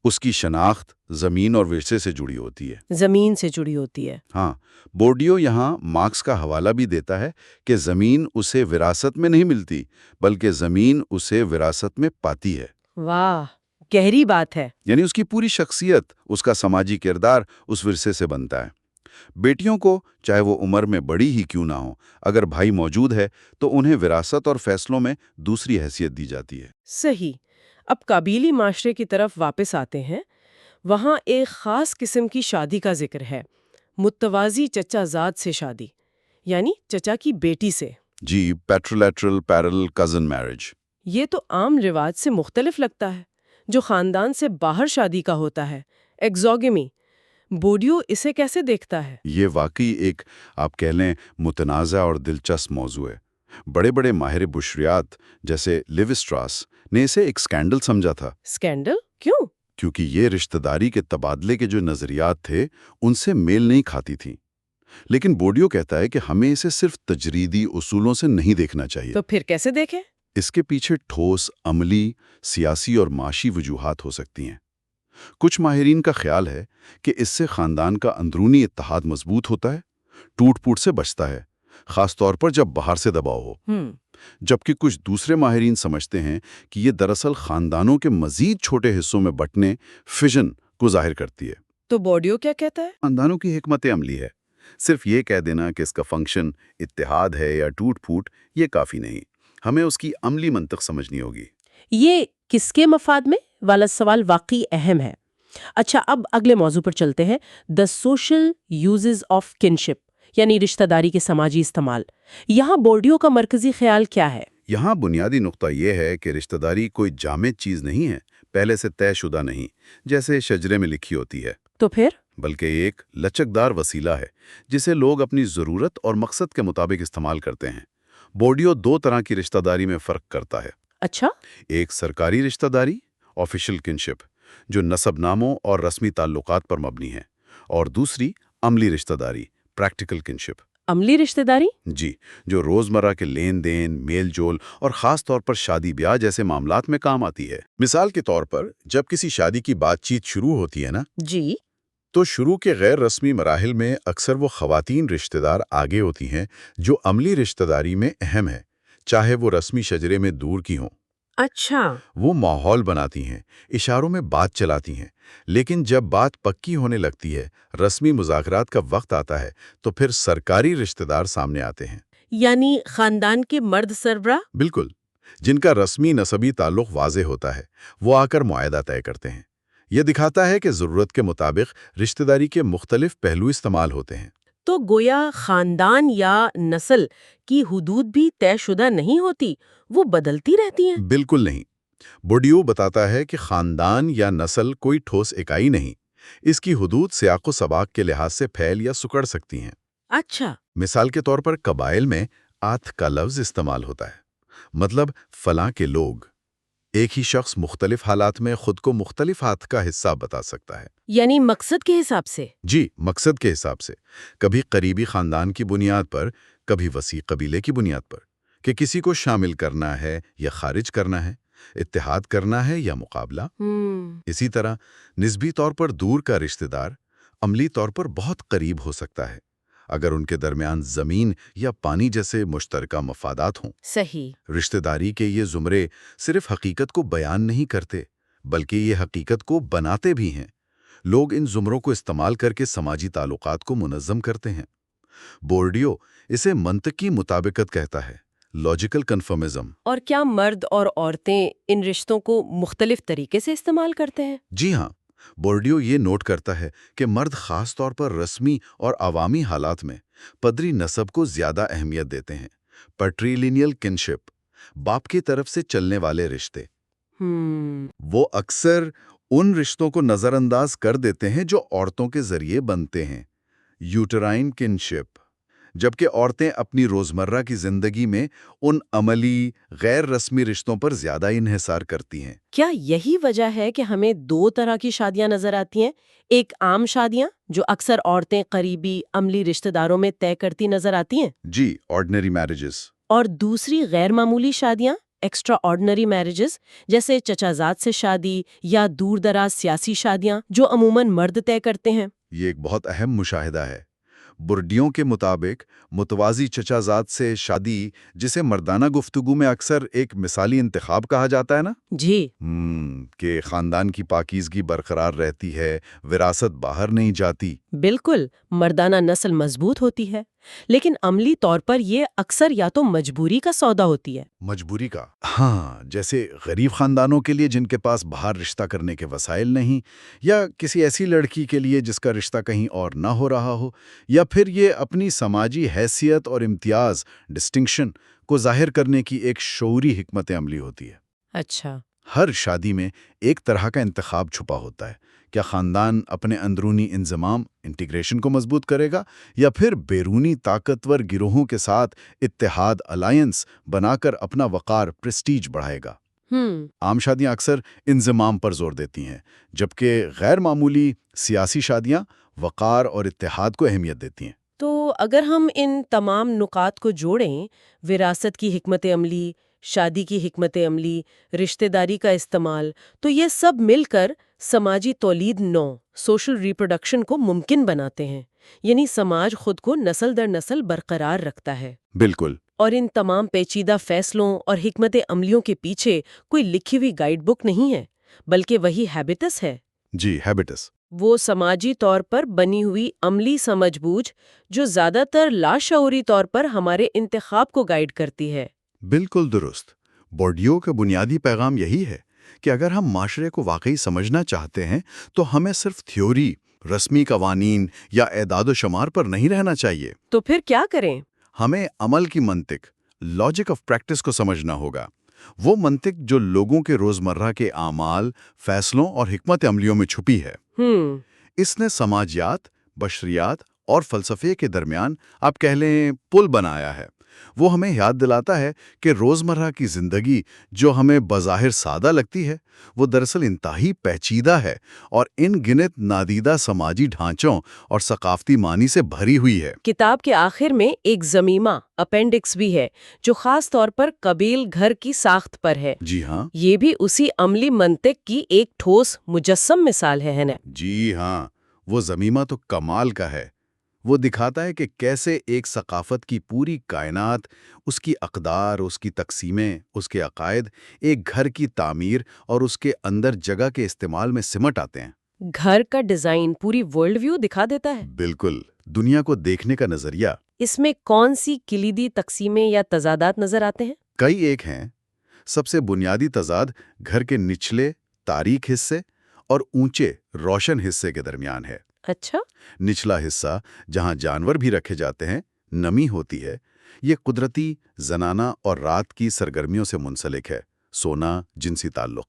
اس کی شناخت زمین اور ورثے سے جڑی ہوتی ہے۔ زمین سے جڑی ہوتی ہے۔ ہاں، بورڈیو یہاں مارکس کا حوالہ بھی دیتا ہے کہ زمین اسے وراثت میں نہیں ملتی، بلکہ زمین اسے وراثت میں پاتی ہے۔ واہ، گہری بات ہے۔ یعنی اس کی پوری شخصیت، اس کا سماجی کردار اس ورثے سے بنتا ہے۔ بیٹیوں کو، چاہے وہ عمر میں بڑی ہی کیوں نہ ہو، اگر بھائی موجود ہے تو انہیں وراثت اور فیصلوں میں دوسری حیثیت دی جاتی ہے۔ صحیح۔ اب قبیلی معاشرے کی طرف واپس آتے ہیں۔ وہاں ایک خاص قسم کی شادی کا ذکر ہے، متوازی چچا زاد سے شادی، یعنی چچا کی بیٹی سے۔ جی، پیٹرولیٹرل پیرل کزن میرج۔ یہ تو عام رواج سے مختلف لگتا ہے، جو خاندان سے باہر شادی کا ہوتا ہے، ایگزوگمی۔ بورڈیو اسے کیسے دیکھتا ہے؟ یہ واقعی ایک، آپ کہہ لیں، متنازع اور دلچسپ موضوع ہے۔ بڑے بڑے ماہر بشریات جیسے لیو اسٹراس نے اسے ایک سکینڈل سمجھا تھا۔ سکینڈل؟ کیوں؟ کیونکہ یہ رشتہ داری کے تبادلے کے جو نظریات تھے ان سے میل نہیں کھاتی تھیں۔ لیکن بورڈیو کہتا ہے کہ ہمیں اسے صرف تجریدی اصولوں سے نہیں دیکھنا چاہیے۔ تو پھر کیسے دیکھیں؟ اس کے پیچھے ٹھوس عملی، سیاسی اور معاشی وجوہات ہو سکتی ہیں۔ کچھ ماہرین کا خیال ہے کہ اس سے خاندان کا اندرونی اتحاد مضبوط ہوتا ہے، ٹوٹ پھوٹ سے بچتا ہے، خاص طور پر جب باہر سے دباؤ ہو۔ جبکہ کچھ دوسرے ماہرین سمجھتے ہیں کہ یہ دراصل خاندانوں کے مزید چھوٹے حصوں میں بٹنے، فیژن کو ظاہر کرتی ہے۔ تو بورڈیو کیا کہتا ہے؟ خاندانوں کی حکمت عملی ہے صرف یہ کہہ دینا کہ اس کا فنکشن اتحاد ہے یا ٹوٹ پھوٹ یہ کافی نہیں، ہمیں اس کی عملی منطق سمجھنی ہوگی۔ یہ کس کے مفاد میں والا سوال واقعی اہم ہے۔ اچھا، اب اگلے موضوع پر چلتے ہیں، the social uses of kinship, یعنی رشتہ داری کے سماجی استعمال۔ یہاں بورڈیو کا مرکزی خیال کیا ہے؟ یہاں بنیادی نقطہ یہ ہے کہ رشتہ داری کوئی جامد چیز نہیں ہے، پہلے سے طے شدہ نہیں، جیسے شجرے میں لکھی ہوتی ہے، تو پھر بلکہ ایک لچکدار وسیلہ ہے جسے لوگ اپنی ضرورت اور مقصد کے مطابق استعمال کرتے ہیں۔ بورڈیو دو طرح کی رشتہ داری میں فرق کرتا ہے۔ اچھا، ایک سرکاری رشتہ داری آفیشل کنشپ جو نسب ناموں اور رسمی تعلقات پر مبنی ہے، اور دوسری عملی رشتہ داری پریکٹیکل کنشپ، عملی رشتہ داری؟ جی، جو روزمرہ کے لین دین، میل جول اور خاص طور پر شادی بیاہ جیسے معاملات میں کام آتی ہے۔ مثال کے طور پر جب کسی شادی کی بات چیت شروع ہوتی ہے نا، جی، تو شروع کے غیر رسمی مراحل میں اکثر وہ خواتین رشتہ دار آگے ہوتی ہیں جو عملی رشتہ داری میں اہم ہے، چاہے وہ رسمی شجرے میں دور کی ہوں۔ اچھا، وہ ماحول بناتی ہیں، اشاروں میں بات چلاتی ہیں، لیکن جب بات پکی ہونے لگتی ہے، رسمی مذاکرات کا وقت آتا ہے، تو پھر سرکاری رشتہ دار سامنے آتے ہیں۔ یعنی خاندان کے مرد سربراہ؟ بالکل، جن کا رسمی نسبی تعلق واضح ہوتا ہے، وہ آ کر معاہدہ طے کرتے ہیں۔ یہ دکھاتا ہے کہ ضرورت کے مطابق رشتہ داری کے مختلف پہلو استعمال ہوتے ہیں۔ تو گویا خاندان یا نسل کی حدود بھی طے شدہ نہیں ہوتی، وہ بدلتی رہتی ہیں؟ بالکل نہیں۔ بورڈیو بتاتا ہے کہ خاندان یا نسل کوئی ٹھوس اکائی نہیں، اس کی حدود سیاق و سباق کے لحاظ سے پھیل یا سکڑ سکتی ہیں۔ اچھا، مثال کے طور پر قبائل میں آتھ کا لفظ استعمال ہوتا ہے، مطلب فلاں کے لوگ۔ ایک ہی شخص مختلف حالات میں خود کو مختلف آتھ کا حصہ بتا سکتا ہے۔ یعنی مقصد کے حساب سے؟ جی، مقصد کے حساب سے، کبھی قریبی خاندان کی بنیاد پر، کبھی وسیع قبیلے کی بنیاد پر، کہ کسی کو شامل کرنا ہے یا خارج کرنا ہے، اتحاد کرنا ہے یا مقابلہ۔ اسی طرح نسبی طور پر دور کا رشتہ دار عملی طور پر بہت قریب ہو سکتا ہے اگر ان کے درمیان زمین یا پانی جیسے مشترکہ مفادات ہوں۔ صحیح۔ رشتہ داری کے یہ زمرے صرف حقیقت کو بیان نہیں کرتے، بلکہ یہ حقیقت کو بناتے بھی ہیں۔ لوگ ان زمروں کو استعمال کر کے سماجی تعلقات کو منظم کرتے ہیں۔ بورڈیو اسے منطقی مطابقت کہتا ہے، لاجیکل کنفرمزم۔ اور کیا مرد اور عورتیں ان رشتوں کو مختلف طریقے سے استعمال کرتے ہیں؟ جی ہاں، بورڈیو یہ نوٹ کرتا ہے کہ مرد خاص طور پر رسمی اور عوامی حالات میں پدری نسب کو زیادہ اہمیت دیتے ہیں۔ پیٹریلینیل کنشپ، باپ کی طرف سے چلنے والے رشتے، وہ اکثر ان رشتوں کو نظر انداز کر دیتے ہیں جو عورتوں کے ذریعے بنتے ہیں۔ یوٹرائن کنشپ، جبکہ عورتیں اپنی روزمرہ کی زندگی میں ان عملی غیر رسمی رشتوں پر زیادہ انحصار کرتی ہیں۔ کیا یہی وجہ ہے کہ ہمیں دو طرح کی شادیاں نظر آتی ہیں؟ ایک عام شادیاں جو اکثر عورتیں قریبی عملی رشتہ داروں میں طے کرتی نظر آتی ہیں، جی، آرڈنری میرجز، اور دوسری غیر معمولی شادیاں ایکسٹرا آرڈنری میرجز، جیسے چچا زاد سے شادی یا دور دراز سیاسی شادیاں جو عموماً مرد طے کرتے ہیں۔ یہ ایک بہت اہم مشاہدہ ہے۔ بورڈیو کے مطابق متوازی چچا زاد سے شادی، جسے مردانہ گفتگو میں اکثر ایک مثالی انتخاب کہا جاتا ہے نا، جی، کہ خاندان کی پاکیزگی برقرار رہتی ہے، وراثت باہر نہیں جاتی۔ بالکل، مردانہ نسل مضبوط ہوتی ہے، لیکن عملی طور پر یہ اکثر یا تو مجبوری کا سودا ہوتی ہے۔ مجبوری کا؟ ہاں، جیسے غریب خاندانوں کے لیے جن کے پاس باہر رشتہ کرنے کے وسائل نہیں، یا کسی ایسی لڑکی کے لیے جس کا رشتہ کہیں اور نہ ہو رہا ہو، یا پھر یہ اپنی سماجی حیثیت اور امتیاز ڈسٹنکشن کو ظاہر کرنے کی ایک شعوری حکمت عملی ہوتی ہے۔ اچھا، ہر شادی میں ایک طرح کا انتخاب چھپا ہوتا ہے۔ کیا خاندان اپنے اندرونی انضمام انٹیگریشن کو مضبوط کرے گا، یا پھر بیرونی طاقتور گروہوں کے ساتھ اتحاد الائنس بنا کر اپنا وقار پریسٹیج بڑھائے گا؟ عام شادیاں اکثر انضمام پر زور دیتی ہیں، جبکہ غیر معمولی سیاسی شادیاں وقار اور اتحاد کو اہمیت دیتی ہیں۔ تو اگر ہم ان تمام نکات کو جوڑیں، وراثت کی حکمت عملی، شادی کی حکمت عملی، رشتہ داری کا استعمال، تو یہ سب مل کر سماجی تولید نو، سوشل ریپروڈکشن کو ممکن بناتے ہیں۔ یعنی سماج خود کو نسل در نسل برقرار رکھتا ہے۔ بالکل۔ اور ان تمام پیچیدہ فیصلوں اور حکمت عملیوں کے پیچھے کوئی لکھی ہوئی گائیڈ بک نہیں ہے، بلکہ وہی ہیبٹس ہے۔ جی، ہیبٹس۔ وہ سماجی طور پر بنی ہوئی عملی سمجھ بوجھ جو زیادہ تر لاشعوری طور پر ہمارے انتخاب کو گائیڈ کرتی ہے۔ بالکل درست۔ بورڈیو کا بنیادی پیغام یہی ہے کہ اگر ہم معاشرے کو واقعی سمجھنا چاہتے ہیں تو ہمیں صرف تھیوری، رسمی قوانین یا اعداد و شمار پر نہیں رہنا چاہیے۔ تو پھر کیا کریں؟ ہمیں عمل کی منطق، لاجک آف پریکٹس کو سمجھنا ہوگا۔ وہ منطق جو لوگوں کے روزمرہ کے اعمال، فیصلوں اور حکمت عملیوں میں چھپی ہے۔ اس نے سماجیات، بشریات اور فلسفے کے درمیان آپ کہہ لیں پل بنایا ہے۔ وہ ہمیں یاد دلاتا ہے کہ روزمرہ کی زندگی جو ہمیں بظاہر سادہ لگتی ہے وہ دراصل انتہائی پیچیدہ ہے اور ان گنت نادیدہ سماجی ڈھانچوں اور ثقافتی معنی سے بھری ہوئی ہے۔ کتاب کے آخر میں ایک ضمیمہ اپینڈکس بھی ہے جو خاص طور پر قبیل گھر کی ساخت پر ہے۔ جی ہاں، یہ بھی اسی عملی منطق کی ایک ٹھوس مجسم مثال ہے نا؟ جی ہاں، وہ ضمیمہ تو کمال کا ہے۔ وہ دکھاتا ہے کہ کیسے ایک ثقافت کی پوری کائنات، اس کی اقدار، اس کی تقسیمیں، اس کے عقائد، ایک گھر کی تعمیر اور اس کے اندر جگہ کے استعمال میں سمٹ آتے ہیں۔ گھر کا ڈیزائن پوری ورلڈ ویو دکھا دیتا ہے۔ بالکل، دنیا کو دیکھنے کا نظریہ۔ اس میں کون سی کلیدی تقسیمیں یا تضادات نظر آتے ہیں؟ کئی ایک ہیں۔ سب سے بنیادی تضاد گھر کے نچلے، تاریک حصے اور اونچے، روشن حصے کے درمیان ہے۔ اچھا۔ نچلا حصہ جہاں جانور بھی رکھے جاتے ہیں، نمی ہوتی ہے، یہ قدرتی، زنانہ اور رات کی سرگرمیوں سے منسلک ہے، سونا، جنسی تعلق۔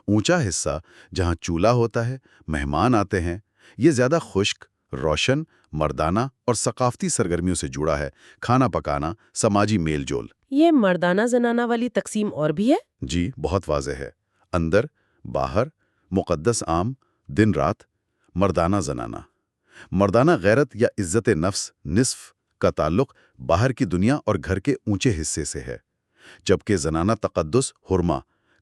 اونچا حصہ جہاں چولہا ہوتا ہے، مہمان آتے ہیں، یہ زیادہ خشک، روشن، مردانہ اور ثقافتی سرگرمیوں سے جڑا ہے، کھانا پکانا، سماجی میل جول۔ یہ مردانہ زنانہ والی تقسیم اور بھی ہے؟ جی، بہت واضح ہے۔ اندر، باہر، مقدس عام، دن رات، مردانہ زنانہ۔ مردانہ غیرت یا عزت نفس نصف کا تعلق باہر کی دنیا اور گھر کے اونچے حصے سے ہے، جبکہ زنانہ تقدس حرمہ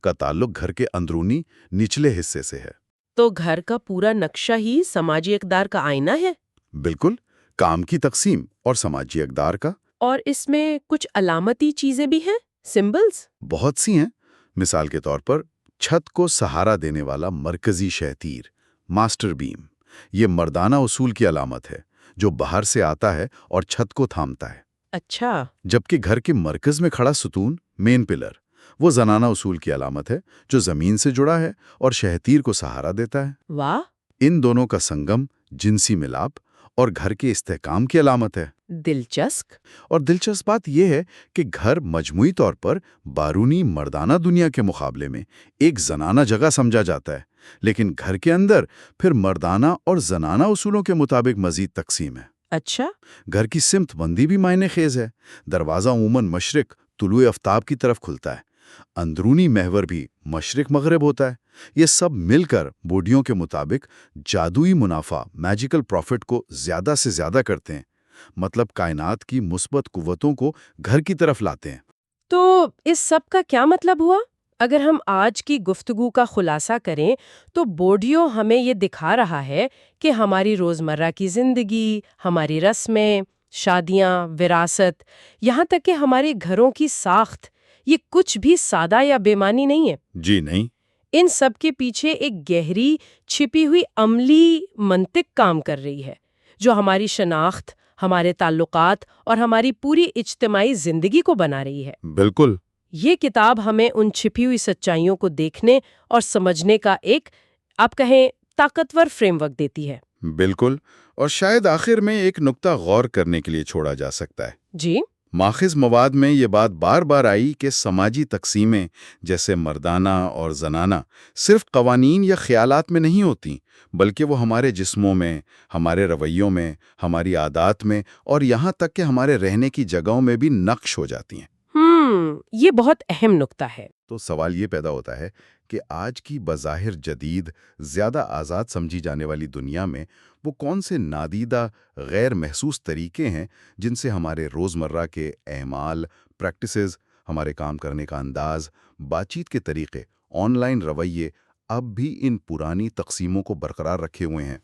کا تعلق گھر کے اندرونی نچلے حصے سے ہے۔ تو گھر کا پورا نقشہ ہی سماجی اقدار کا آئینہ ہے؟ بالکل، کام کی تقسیم اور سماجی اقدار کا۔ اور اس میں کچھ علامتی چیزیں بھی ہیں، سمبلز؟ بہت سی ہیں۔ مثال کے طور پر چھت کو سہارا دینے والا مرکزی شہتیر، ماسٹر بیم، یہ مردانہ اصول کی علامت ہے جو باہر سے آتا ہے اور چھت کو تھامتا ہے۔ اچھا۔ جبکہ گھر کے مرکز میں کھڑا ستون، مین پلر، وہ زنانہ اصول کی علامت ہے جو زمین سے جڑا ہے اور شہتیر کو سہارا دیتا ہے۔ واہ! ان دونوں کا سنگم، جنسی ملاپ اور گھر کے استحکام کی علامت ہے۔ دلچسپ۔ اور دلچسپ بات یہ ہے کہ گھر مجموعی طور پر بیرونی مردانہ دنیا کے مقابلے میں ایک زنانہ جگہ سمجھا جاتا ہے، لیکن گھر کے اندر پھر مردانہ اور زنانہ اصولوں کے مطابق مزید تقسیم ہے۔ اچھا۔ گھر کی سمت بندی بھی معنی خیز ہے۔ دروازہ عموماً مشرق، طلوع آفتاب کی طرف کھلتا ہے۔ اندرونی محور بھی مشرق مغرب ہوتا ہے۔ یہ سب مل کر بورڈیو کے مطابق جادوئی منافع، میجیکل پروفٹ کو زیادہ سے زیادہ کرتے ہیں، مطلب کائنات کی مثبت قوتوں کو گھر کی طرف لاتے ہیں۔ تو اس سب کا کیا مطلب ہوا؟ اگر ہم آج کی گفتگو کا خلاصہ کریں تو بورڈیو ہمیں یہ دکھا رہا ہے کہ ہماری روزمرہ کی زندگی، ہماری رسمیں، شادیاں، وراثت، یہاں تک کہ ہمارے گھروں کی ساخت، یہ کچھ بھی سادہ یا بے معنی نہیں ہے۔ جی نہیں۔ ان سب کے پیچھے ایک گہری چھپی ہوئی عملی منطق کام کر رہی ہے جو ہماری شناخت، ہمارے تعلقات اور ہماری پوری اجتماعی زندگی کو بنا رہی ہے۔ بالکل۔ یہ کتاب ہمیں ان چھپی ہوئی سچائیوں کو دیکھنے اور سمجھنے کا ایک، آپ کہیں، طاقتور فریم ورک دیتی ہے۔ بالکل، اور شاید آخر میں ایک نقطہ غور کرنے کے لیے چھوڑا جا سکتا ہے۔ جی؟ ماخذ مواد میں یہ بات بار بار آئی کہ سماجی تقسیمیں جیسے مردانہ اور زنانہ صرف قوانین یا خیالات میں نہیں ہوتی، بلکہ وہ ہمارے جسموں میں، ہمارے رویوں میں، ہماری عادات میں اور یہاں تک کہ ہمارے رہنے کی جگہوں میں بھی نقش ہو جاتی ہیں۔ یہ بہت اہم نقطہ ہے۔ تو سوال یہ پیدا ہوتا ہے کہ آج کی بظاہر جدید، زیادہ آزاد سمجھی جانے والی دنیا میں وہ کون سے نادیدہ، غیر محسوس طریقے ہیں جن سے ہمارے روزمرہ کے اعمال، پریکٹسز، ہمارے کام کرنے کا انداز، بات چیت کے طریقے، آن لائن رویے اب بھی ان پرانی تقسیموں کو برقرار رکھے ہوئے ہیں؟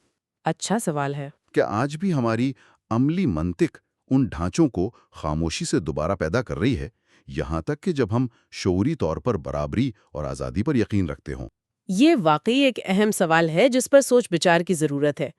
اچھا سوال ہے۔ کیا آج بھی ہماری عملی منطق ان ڈھانچوں کو خاموشی سے دوبارہ پیدا کر رہی ہے، یہاں تک کہ جب ہم شعوری طور پر برابری اور آزادی پر یقین رکھتے ہوں؟ یہ واقعی ایک اہم سوال ہے جس پر سوچ بچار کی ضرورت ہے۔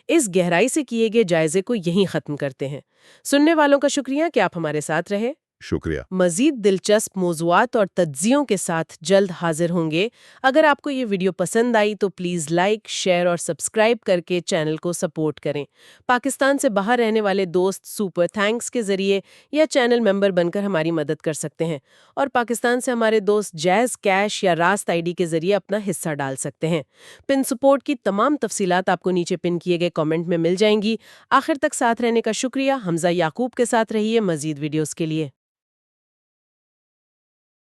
اس گہرائی سے کیے گئے جائزے کو یہیں ختم کرتے ہیں۔ سننے والوں کا شکریہ کہ آپ ہمارے ساتھ رہے۔ شکریہ۔ مزید دلچسپ موضوعات اور تجزیوں کے ساتھ جلد حاضر ہوں گے۔ اگر آپ کو یہ ویڈیو پسند آئی تو پلیز لائک، شیئر اور سبسکرائب کر کے چینل کو سپورٹ کریں۔ پاکستان سے باہر رہنے والے دوست سپر تھینکس کے ذریعے یا چینل ممبر بن کر ہماری مدد کر سکتے ہیں، اور پاکستان سے ہمارے دوست جیز کیش یا راست آئی ڈی کے ذریعے اپنا حصہ ڈال سکتے ہیں۔ پن سپورٹ کی تمام تفصیلات آپ کو نیچے پن کیے گئے کامنٹ میں مل جائیں گی۔ آخر تک ساتھ رہنے کا شکریہ۔ حمزہ یعقوب کے ساتھ رہیے مزید ویڈیوز کے لیے۔